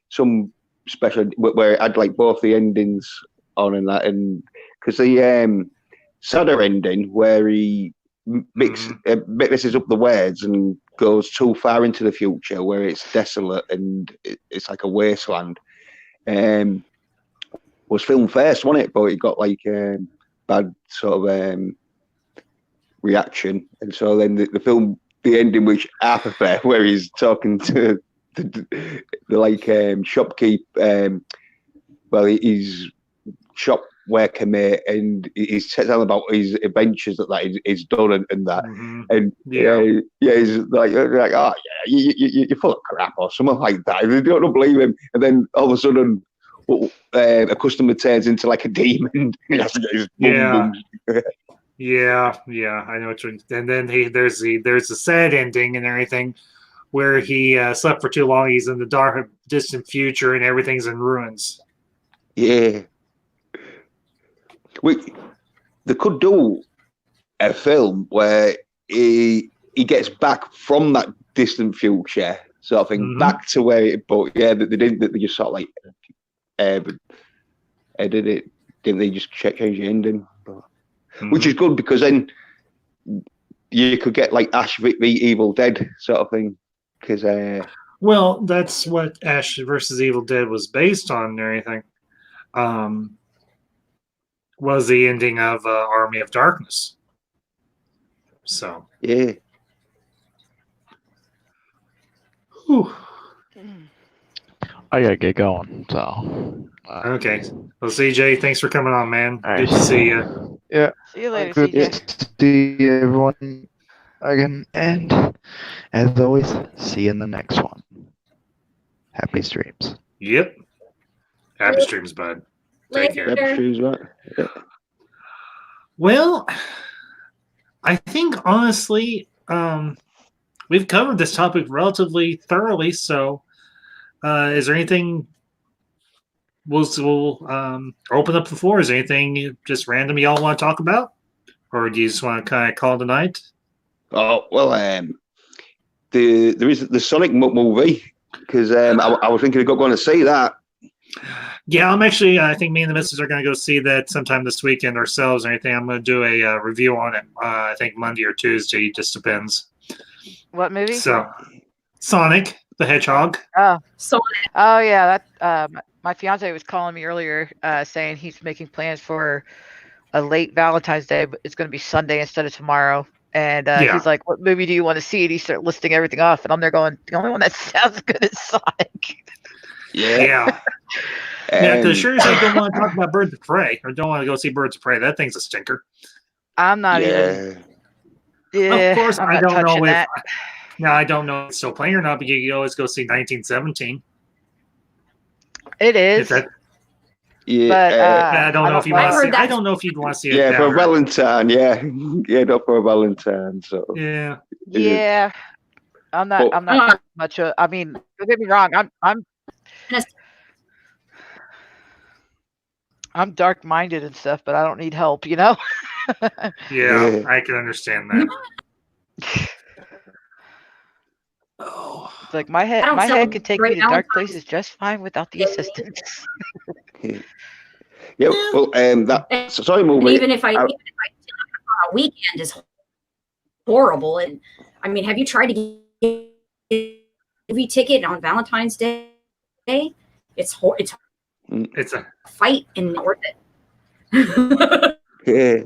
some special where it had like both the endings on and that, and because the sadder ending where he mixes up the words and goes too far into the future where it's desolate and it's like a wasteland. Was filmed first, wasn't it? But it got like bad sort of reaction, and so then the film, the ending, which I prefer, where he's talking to the like shopkeep, his shop worker mate, and he's telling about his adventures that he's done and that, and he's like oh yeah, you're full of crap or something like that. They don't believe him, and then all of a sudden, a customer turns into like a demon. And he has to get his Yeah, I know what you're. And then there's the sad ending and everything, where he slept for too long. He's in the dark, distant future, and everything's in ruins. Yeah. They could do a film where he gets back from that distant future sort of thing back to where it. But yeah, they didn't. They just sort of like edited it. Didn't they just change the ending? But, which is good because then you could get like Ash v Evil Dead sort of thing. Because well, that's what Ash versus Evil Dead was based on and everything. Was the ending of Army of Darkness. So yeah. Whew. I gotta get going. So okay. Well, CJ, thanks for coming on, man. All right. Good to see you. Yeah. See you later, Good CJ. to see everyone again, and as always, see you in the next one. Happy streams. Yep. Happy streams, bud. Take care. Happy streams, right? Yeah. Well, I think honestly, we've covered this topic relatively thoroughly. So, is there anything we'll open up the floor? Is there anything just random y'all want to talk about, or do you just want to kind of call it a night? Oh well, there is the Sonic movie because I was thinking of going to see that. Yeah, I'm actually. I think me and the missus are going to go see that sometime this weekend ourselves. Or anything, I'm going to do a review on it. I think Monday or Tuesday. It just depends. What movie? So, Sonic the Hedgehog. Oh, Sonic. Oh yeah, that my fiance was calling me earlier, saying he's making plans for a late Valentine's Day, but it's going to be Sunday instead of tomorrow. And he's like, "What movie do you want to see?" And he started listing everything off, and I'm there going, "The only one that sounds good is Sonic." Yeah. Yeah, because sure as I don't want to talk about Birds of Prey, or don't want to go see Birds of Prey. That thing's a stinker. I'm not even. Yeah, of course, I'm I not don't know touching if. that. Now I don't know if it's still playing or not, but you can always go see 1917. It is. But Yeah, I don't know if you want to see. I don't know if you'd want to see it. Yeah, for now. Valentine. Yeah, yeah, not for a Valentine. So Yeah. Yeah. I'm not much. I mean, don't get me wrong. I'm dark-minded and stuff, but I don't need help, you know. Yeah, I can understand that. Oh, It's like my head could take me to dark places just fine without the assistance. yeah, well, sorry, movie. And even if I on a weekend is horrible. And I mean, have you tried to get a movie ticket on Valentine's Day? It's a fight and not worth it. Yeah.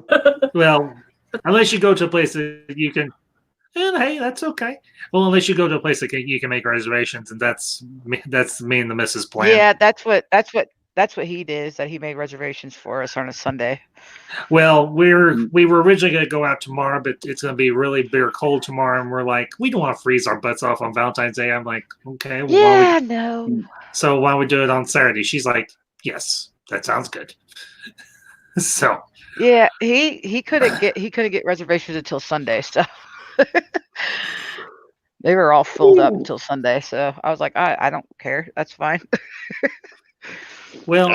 Well, unless you go to a place that you can, and hey, that's okay. Well, unless you go to a place that you can make reservations, and that's me and the missus plan. Yeah, that's what he did. Is that he made reservations for us on a Sunday. Well, we were originally going to go out tomorrow, but it's going to be really bitter cold tomorrow, and we're like, we don't want to freeze our butts off on Valentine's Day. I'm like, okay, well, no. So why don't we do it on Saturday? She's like, yes, that sounds good. So yeah, he couldn't get reservations until Sunday, so they were all filled up until Sunday. So I was like, I don't care, that's fine. Well,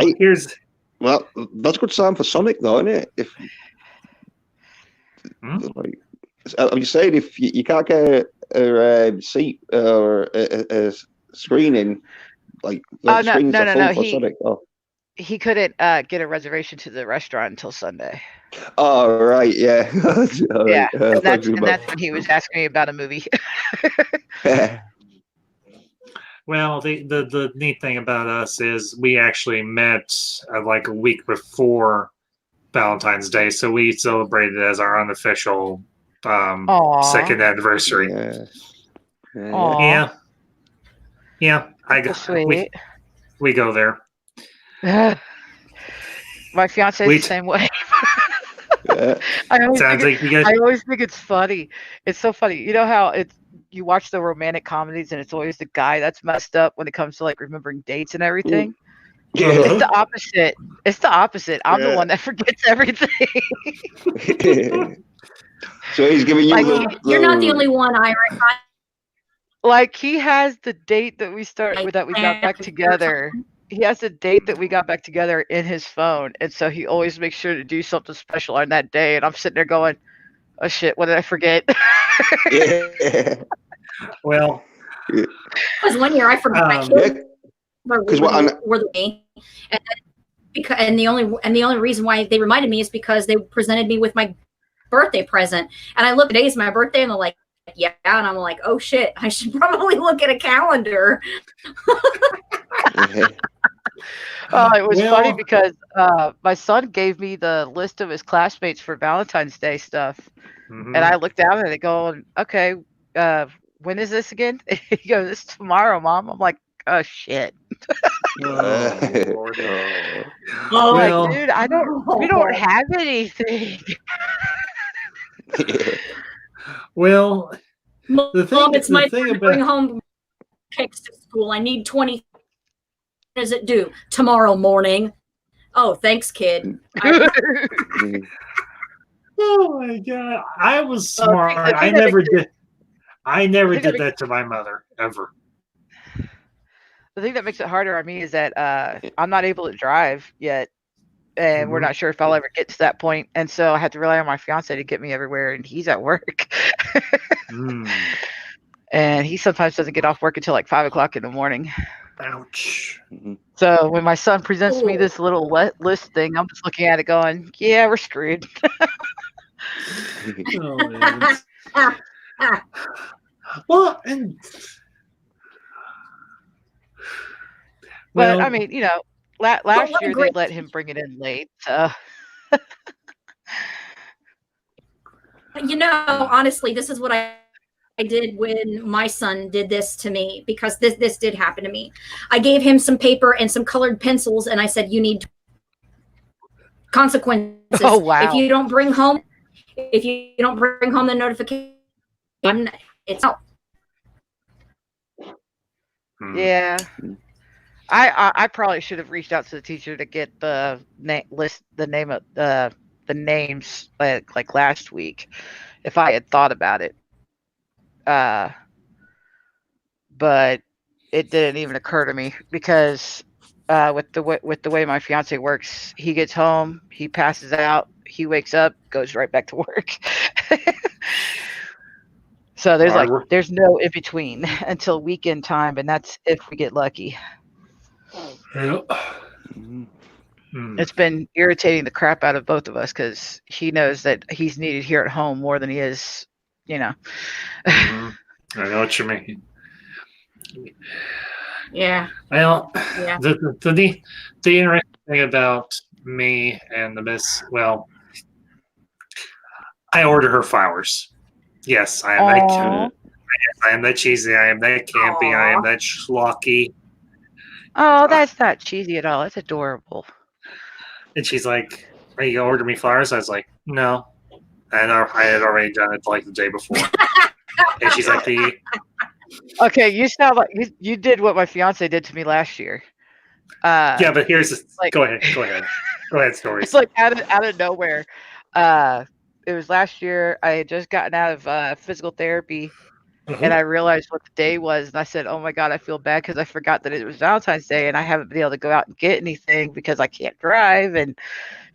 well, that's a good sign for Sonic, though, isn't it? If like, I'm just saying, if you can't get a seat or a screening, like no, Sonic. He couldn't get a reservation to the restaurant until Sunday. Oh, right, yeah. Yeah, and that's when he was asking me about a movie. Well, the neat thing about us is we actually met like a week before Valentine's Day, so we celebrated it as our unofficial second anniversary. Yeah. We go there. My fiance is the same way. I always think it's funny. It's so funny. You know how you watch the romantic comedies and it's always the guy that's messed up when it comes to like remembering dates and everything. Yeah. It's the opposite. I'm the one that forgets everything. So he's giving you. You're not the only one, Ira. Like he has the date that we got back together. He has the date that we got back together in his phone, and so he always makes sure to do something special on that day. And I'm sitting there going, "Oh shit, what did I forget?" Yeah. Well, Because one year I forgot my kids were the me, and the only reason why they reminded me is because they presented me with my birthday present, and I looked, today's my birthday, and they're like, yeah, and I'm like, oh shit, I should probably look at a calendar. It was funny because my son gave me the list of his classmates for Valentine's Day stuff, and I looked down at it going, okay, when is this again? He goes, it's tomorrow, Mom. I'm like, oh shit. Lord. Like, dude, we don't have anything. Well, Mom, it's my turn to bring home cakes to school. I need 20. When does it due? Tomorrow morning. Oh, thanks, kid. Oh my god, I was smart. I never did that to my mother ever. The thing that makes it harder on me is that I'm not able to drive yet, and we're not sure if I'll ever get to that point. And so I have to rely on my fiance to get me everywhere, and he's at work. And he sometimes doesn't get off work until like 5 o'clock in the morning. Ouch. So when my son presents me this little list thing, I'm just looking at it going, yeah, we're screwed. Oh, man. Well, but I mean, last year they let him bring it in late. So. Honestly, this is what I did when my son did this to me, because this did happen to me. I gave him some paper and some colored pencils, and I said, you need consequences. Oh, wow. If you don't bring home the notification, it's out. Yeah. I probably should have reached out to the teacher to get the name of the names like last week, if I had thought about it. But it didn't even occur to me because with the way my fiance works, he gets home, he passes out, he wakes up, goes right back to work. So there's no in between until weekend time, and that's if we get lucky. Yep. It's been irritating the crap out of both of us because he knows that he's needed here at home more than he is, I know what you mean. Yeah. Well, yeah. The interesting thing about me and the Miss, I order her flowers. Yes, I am that cute. I am that cheesy. I am that campy. I am that schlocky. Oh, that's not cheesy at all. It's adorable. And she's like, are you going to order me flowers? I was like, no. And I had already done it like the day before. And she's like, okay, you sound like you did what my fiance did to me last year. Yeah, but here's go ahead. Go ahead, stories. It's like out of nowhere. It was last year. I had just gotten out of physical therapy, and I realized what the day was, and I said, "Oh my god, I feel bad because I forgot that it was Valentine's Day, and I haven't been able to go out and get anything because I can't drive." And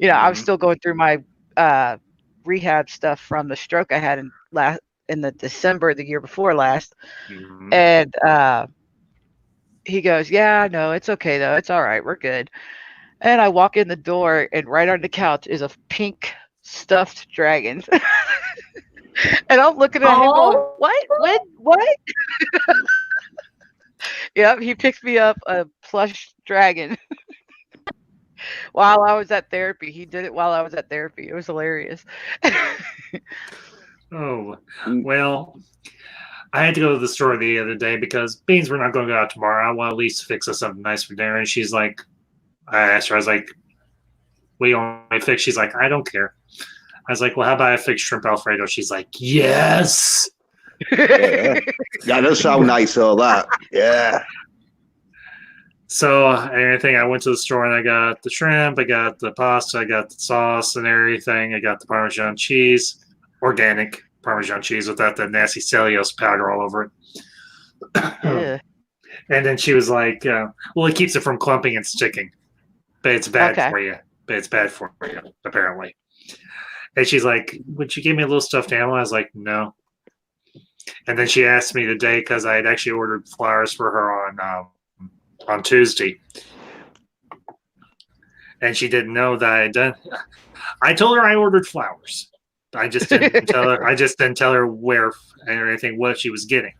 I'm still going through my rehab stuff from the stroke I had in the December the year before last. And he goes, "Yeah, no, it's okay though. It's all right. We're good." And I walk in the door, and right on the couch is a pink stuffed dragon. And I'm looking at him going, what? Yep, he picked me up a plush dragon while I was at therapy. He did it while I was at therapy. It was hilarious. Oh, well, I had to go to the store the other day because Beans, we're not going to go out tomorrow. I want to at least fix us something nice for dinner. And she's like, I asked her, I was like, what do you want me to fix? She's like, I don't care. I was like, well, how about I fix shrimp Alfredo? She's like, yes. Yeah, that sounds nice, all that. Yeah. So everything, I went to the store and I got the shrimp, I got the pasta, I got the sauce and everything. I got the Parmesan cheese, organic Parmesan cheese without the nasty cellulose powder all over it. Yeah. And then she was like, well, it keeps it from clumping and sticking, but it's bad for you. But it's bad for you, apparently. And she's like, would you give me a little stuffed animal? I was like, no. And then she asked me today because I had actually ordered flowers for her on Tuesday. And she didn't know that I had done. I told her I ordered flowers. I just didn't tell her. I just didn't tell her where and everything, what she was getting.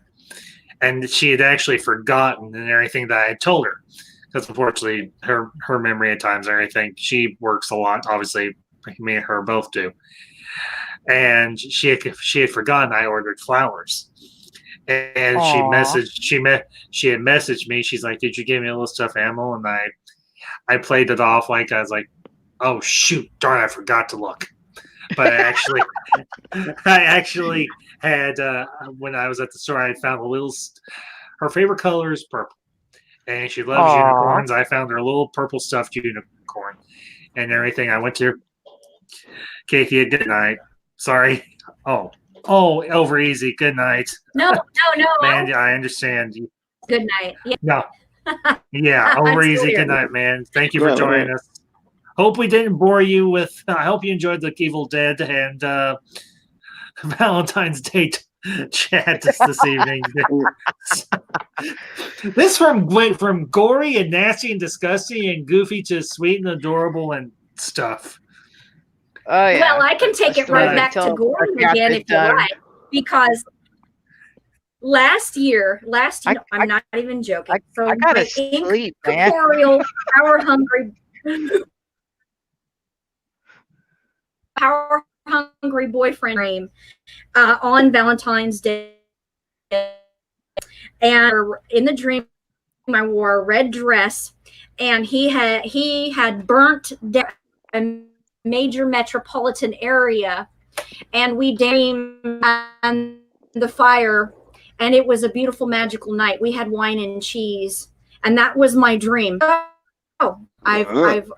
And she had actually forgotten and everything that I had told her. Because unfortunately, her memory at times and everything, she works a lot. Obviously, me and her both do. And she had forgotten I ordered flowers. And Aww. she had messaged me. She's like, "Did you give me a little stuffed animal?" And I played it off like I was like, "Oh shoot, darn! I forgot to look." But I actually had when I was at the store, I found a little. Her favorite color is purple, and she loves unicorns. I found her a little purple stuffed unicorn, and everything. I went to her. Katie, good night. Sorry. Oh, over easy. Good night. No. Man, I understand. Good night. Yeah. No. Yeah, over easy. Good night, man. Thank you for joining us. Hope we didn't bore you with. I hope you enjoyed the Evil Dead and Valentine's Day chat this evening. This from gory and nasty and disgusting and goofy to sweet and adorable and stuff. Oh, yeah. Well, I can take it right back to gory again if you like, because last year, I'm not even joking. I gotta sleep, man. Corporeal, power hungry boyfriend name on Valentine's Day, and in the dream I wore a red dress, and he had burnt down a major metropolitan area, and we danced on the fire, and it was a beautiful magical night. We had wine and cheese, and that was my dream. Oh, I've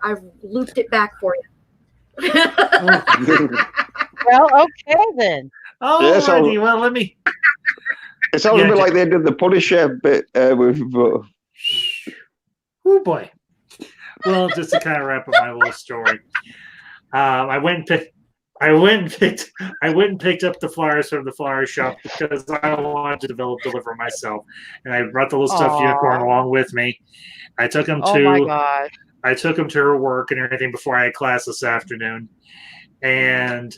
looped it back for you. Well, okay then. Oh, yeah, so, well, let me. It sounds a bit like they did the Punisher bit with. Oh boy. Well, just to kind of wrap up my little story, I went and picked up the flowers from the flower shop because I wanted to deliver myself, and I brought the little stuffed unicorn along with me. I took him I took him to her work and everything before I had class this afternoon, and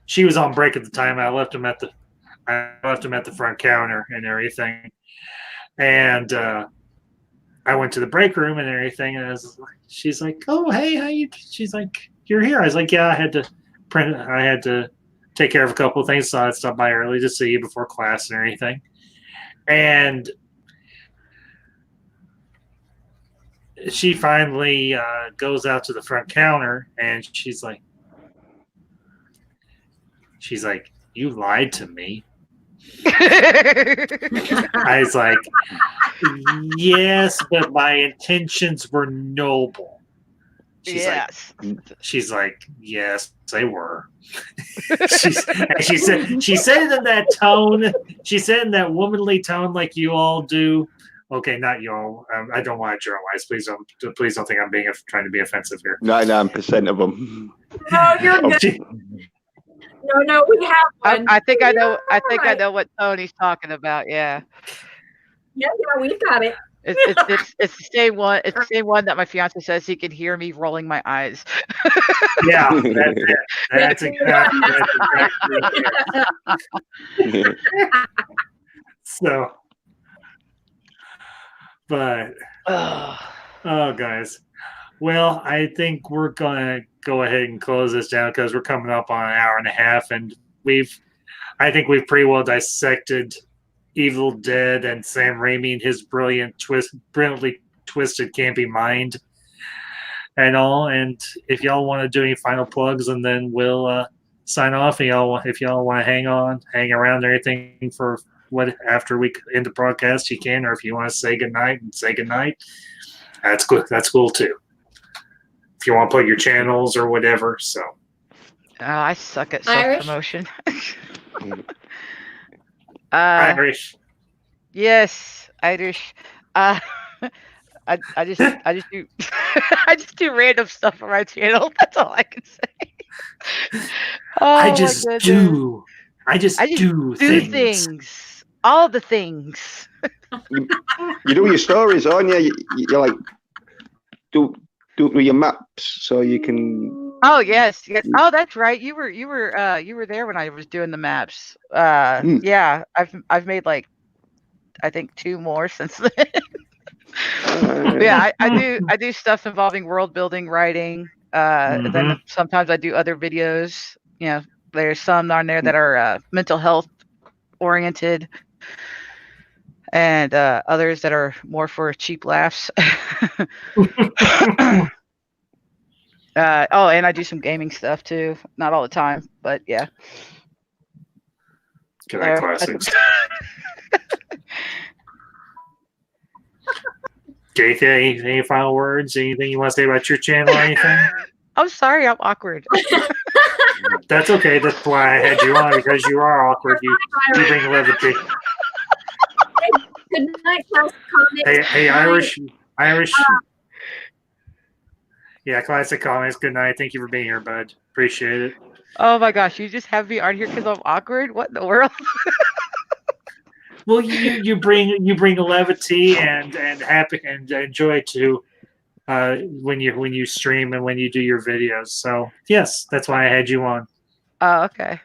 she was on break at the time. I left him at the front counter and everything, and I went to the break room and everything, and she's like, "Oh, hey, how you?" She's like, "You're here." I was like, "Yeah, I had to take care of a couple of things, so I stopped by early to see you before class and everything." And she finally goes out to the front counter, and she's like, "You lied to me." I was like, "Yes, but my intentions were noble." She's like, "Yes, they were." she said it in that tone. She said it in that womanly tone, like you all do. Okay, not y'all. I don't want to generalize. Please don't think I'm trying to be offensive here. 99% of them. No, you're good. No, we have one. I think I know. I think I know what Tony's talking about. Yeah. Yeah, we've got it. It's the same one. It's the same one that my fiance says he can hear me rolling my eyes. Yeah, that's it. That's exactly it. So, but guys, well, I think we're gonna go ahead and close this down because we're coming up on an hour and a half, and I think we've pretty well dissected Evil Dead and Sam Raimi and his brilliantly twisted campy mind and all. And if y'all want to do any final plugs, and then we'll sign off. And if y'all want to hang around and everything for after we end the broadcast, you can. Or if you want to say goodnight, that's good. That's cool too. If you want to put your channels or whatever. So I suck at self-promotion. Irish. Yes, Irish. Uh, I just do I just do random stuff on my channel. That's all I can say. I Oh my just goodness. do. I I just just do do things. things. All the things. You do your stories, aren't you? You're like do your maps so you can. Oh yes, yes. Oh, that's right. You were there when I was doing the maps. Yeah, I've made like I think 2 more since then. Yeah, I do stuff involving world building, writing. Then sometimes I do other videos. You know, there's some on there that are mental health oriented, and others that are more for cheap laughs. Oh, and I do some gaming stuff too. Not all the time, but yeah. Good night, classics. Gaithy, any final words? Anything you want to say about your channel or anything? I'm sorry, I'm awkward. That's okay. That's why I had you on, because you are awkward. You bring levity. Good night, classic comics. Hey, Irish. Yeah, classic comics. Good night. Thank you for being here, bud. Appreciate it. Oh my gosh, you just have me on here because I'm awkward? What in the world? Well, you bring levity and happy and joy to when you stream and when you do your videos. So yes, that's why I had you on. Oh, okay.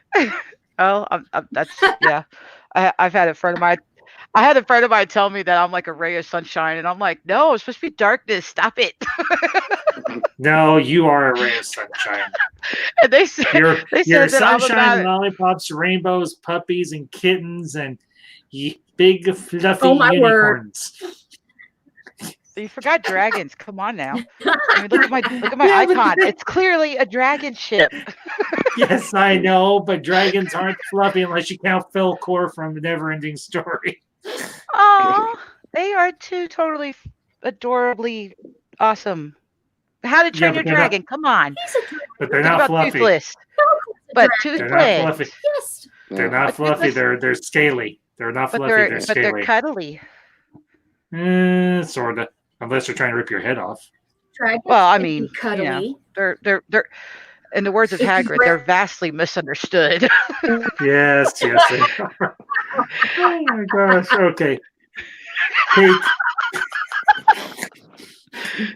Oh, that's yeah. I've had a friend of mine. I had a friend of mine tell me that I'm like a ray of sunshine, and I'm like, no, it's supposed to be darkness. Stop it. No, you are a ray of sunshine. And they said You're that sunshine, lollipops, rainbows, puppies, and kittens, and big fluffy unicorns. You forgot dragons. Come on now. I mean, look at my icon. It's clearly a dragon ship. Yes, I know, but dragons aren't fluffy unless you count Phil Core from the Neverending Story. Oh, they are too totally adorably awesome. How to Train Your Dragon? Come on. But they're not fluffy. Toothless. But toothless. They're not fluffy. Yes. They're not fluffy. They're scaly. They're not fluffy. They're scaly. But they're cuddly. Sorta. Unless they're trying to rip your head off. Well, I mean, cuddly. You know, they're in the words of Hagrid, they're vastly misunderstood. Yes, they are. Oh my gosh. Okay.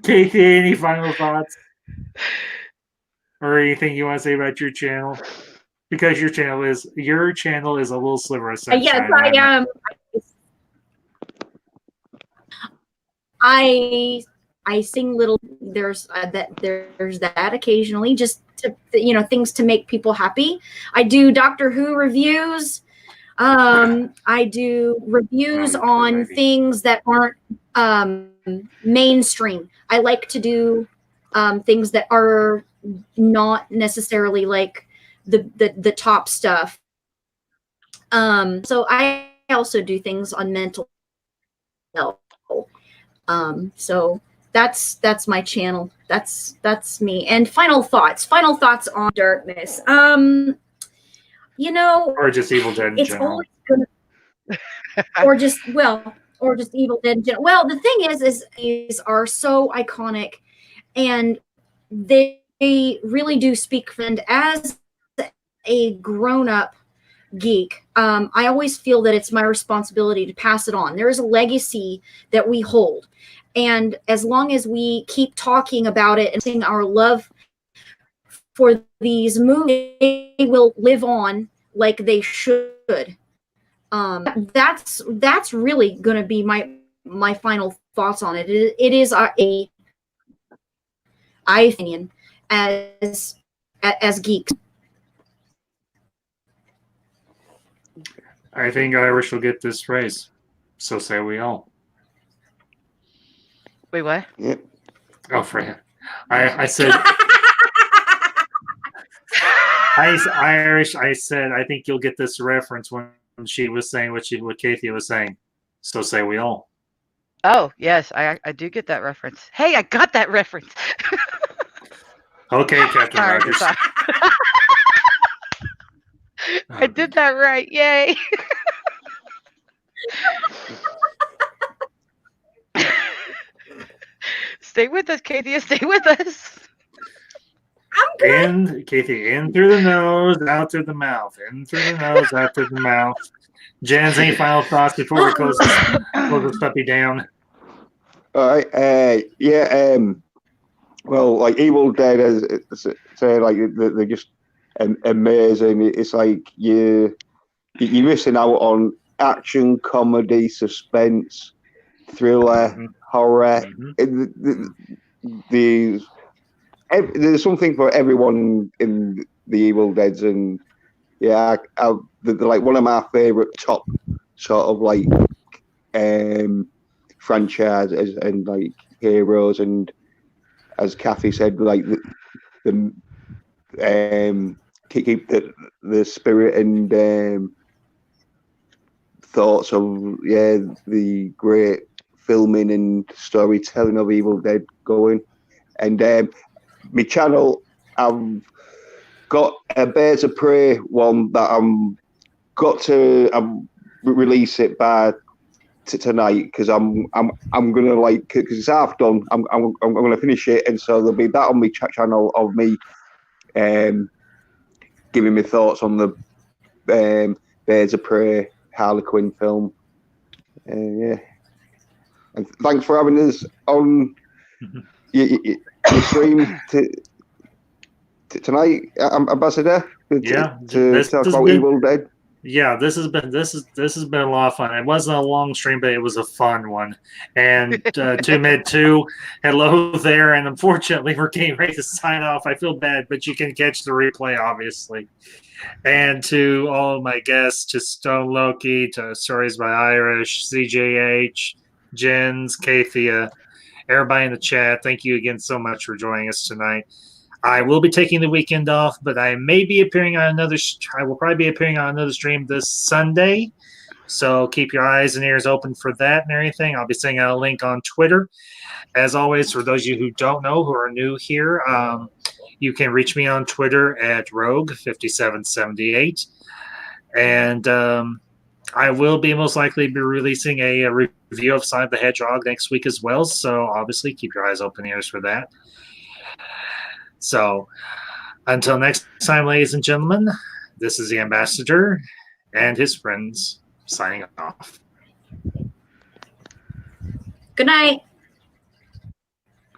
Katie, any final thoughts? Or anything you want to say about your channel? Because your channel is a little sliver of sunshine. Yes, I am. I sing little. There's that occasionally, just to things to make people happy. I do Doctor Who reviews. I do reviews on things that aren't mainstream. I like to do things that are not necessarily like the top stuff. So I also do things on mental health. So that's my channel. That's me. And final thoughts on darkness. Or just Evil Dead in general. Always gonna, or just Evil Dead in general. Well, the thing is these are so iconic, and they really do speak. And as a grown-up geek, I always feel that it's my responsibility to pass it on. There is a legacy that we hold, and as long as we keep talking about it and saying our love for these movies, they will live on like they should. That's really going to be my final thoughts on it. It is a opinion as geeks. I think Irish will get this race. So say we all. Wait, what? Yep. Oh, for him. I said... Irish, I said, I think you'll get this reference when she was saying what Kathy was saying. So say we all. Oh, yes, I do get that reference. Hey, I got that reference. Okay, Captain Rogers. I did that right. Yay. Stay with us, Katie. Stay with us. I'm good. In, Kathy, in through the nose, out through the mouth. In through the nose, out through the mouth. Jen's, any final thoughts before we close this puppy down? All right. Well, like Evil Dead, as say, like they're just amazing. It's like you're missing out on action, comedy, suspense, thriller, horror. There's something for everyone in the Evil Deads, and yeah, they're like one of my favorite top sort of like franchises and like heroes, and as Kathy said, like the keep the spirit and thoughts of the great filming and storytelling of Evil Dead going. And my channel, I've got a Birds of Prey one that I'm release it by tonight, because I'm gonna, like, because it's half done. I'm gonna finish it, and so there'll be that on my channel of me giving me thoughts on the Birds of Prey Harley Quinn film. Yeah, and thanks for having us on your stream tonight, Ambassador. To talk about Evil Dead. Yeah, this has been a lot of fun. It wasn't a long stream, but it was a fun one. And to Mid 2, hello there. And unfortunately, we're getting ready to sign off. I feel bad, but you can catch the replay, obviously. And to all of my guests, to Stone Loki, to Stories by Irish, CJH, Jens, Kathia, everybody in the chat, thank you again so much for joining us tonight. I will be taking the weekend off, but I may be appearing on I will probably be appearing on another stream this Sunday. So keep your eyes and ears open for that and everything. I'll be sending out a link on Twitter. As always, for those of you who don't know, who are new here, you can reach me on Twitter at Rogue5778. And I will be most likely be releasing a review of Sonic the Hedgehog next week as well. So obviously keep your eyes open and ears for that. So until next time, ladies and gentlemen, this is the Ambassador and his friends signing off. Good night.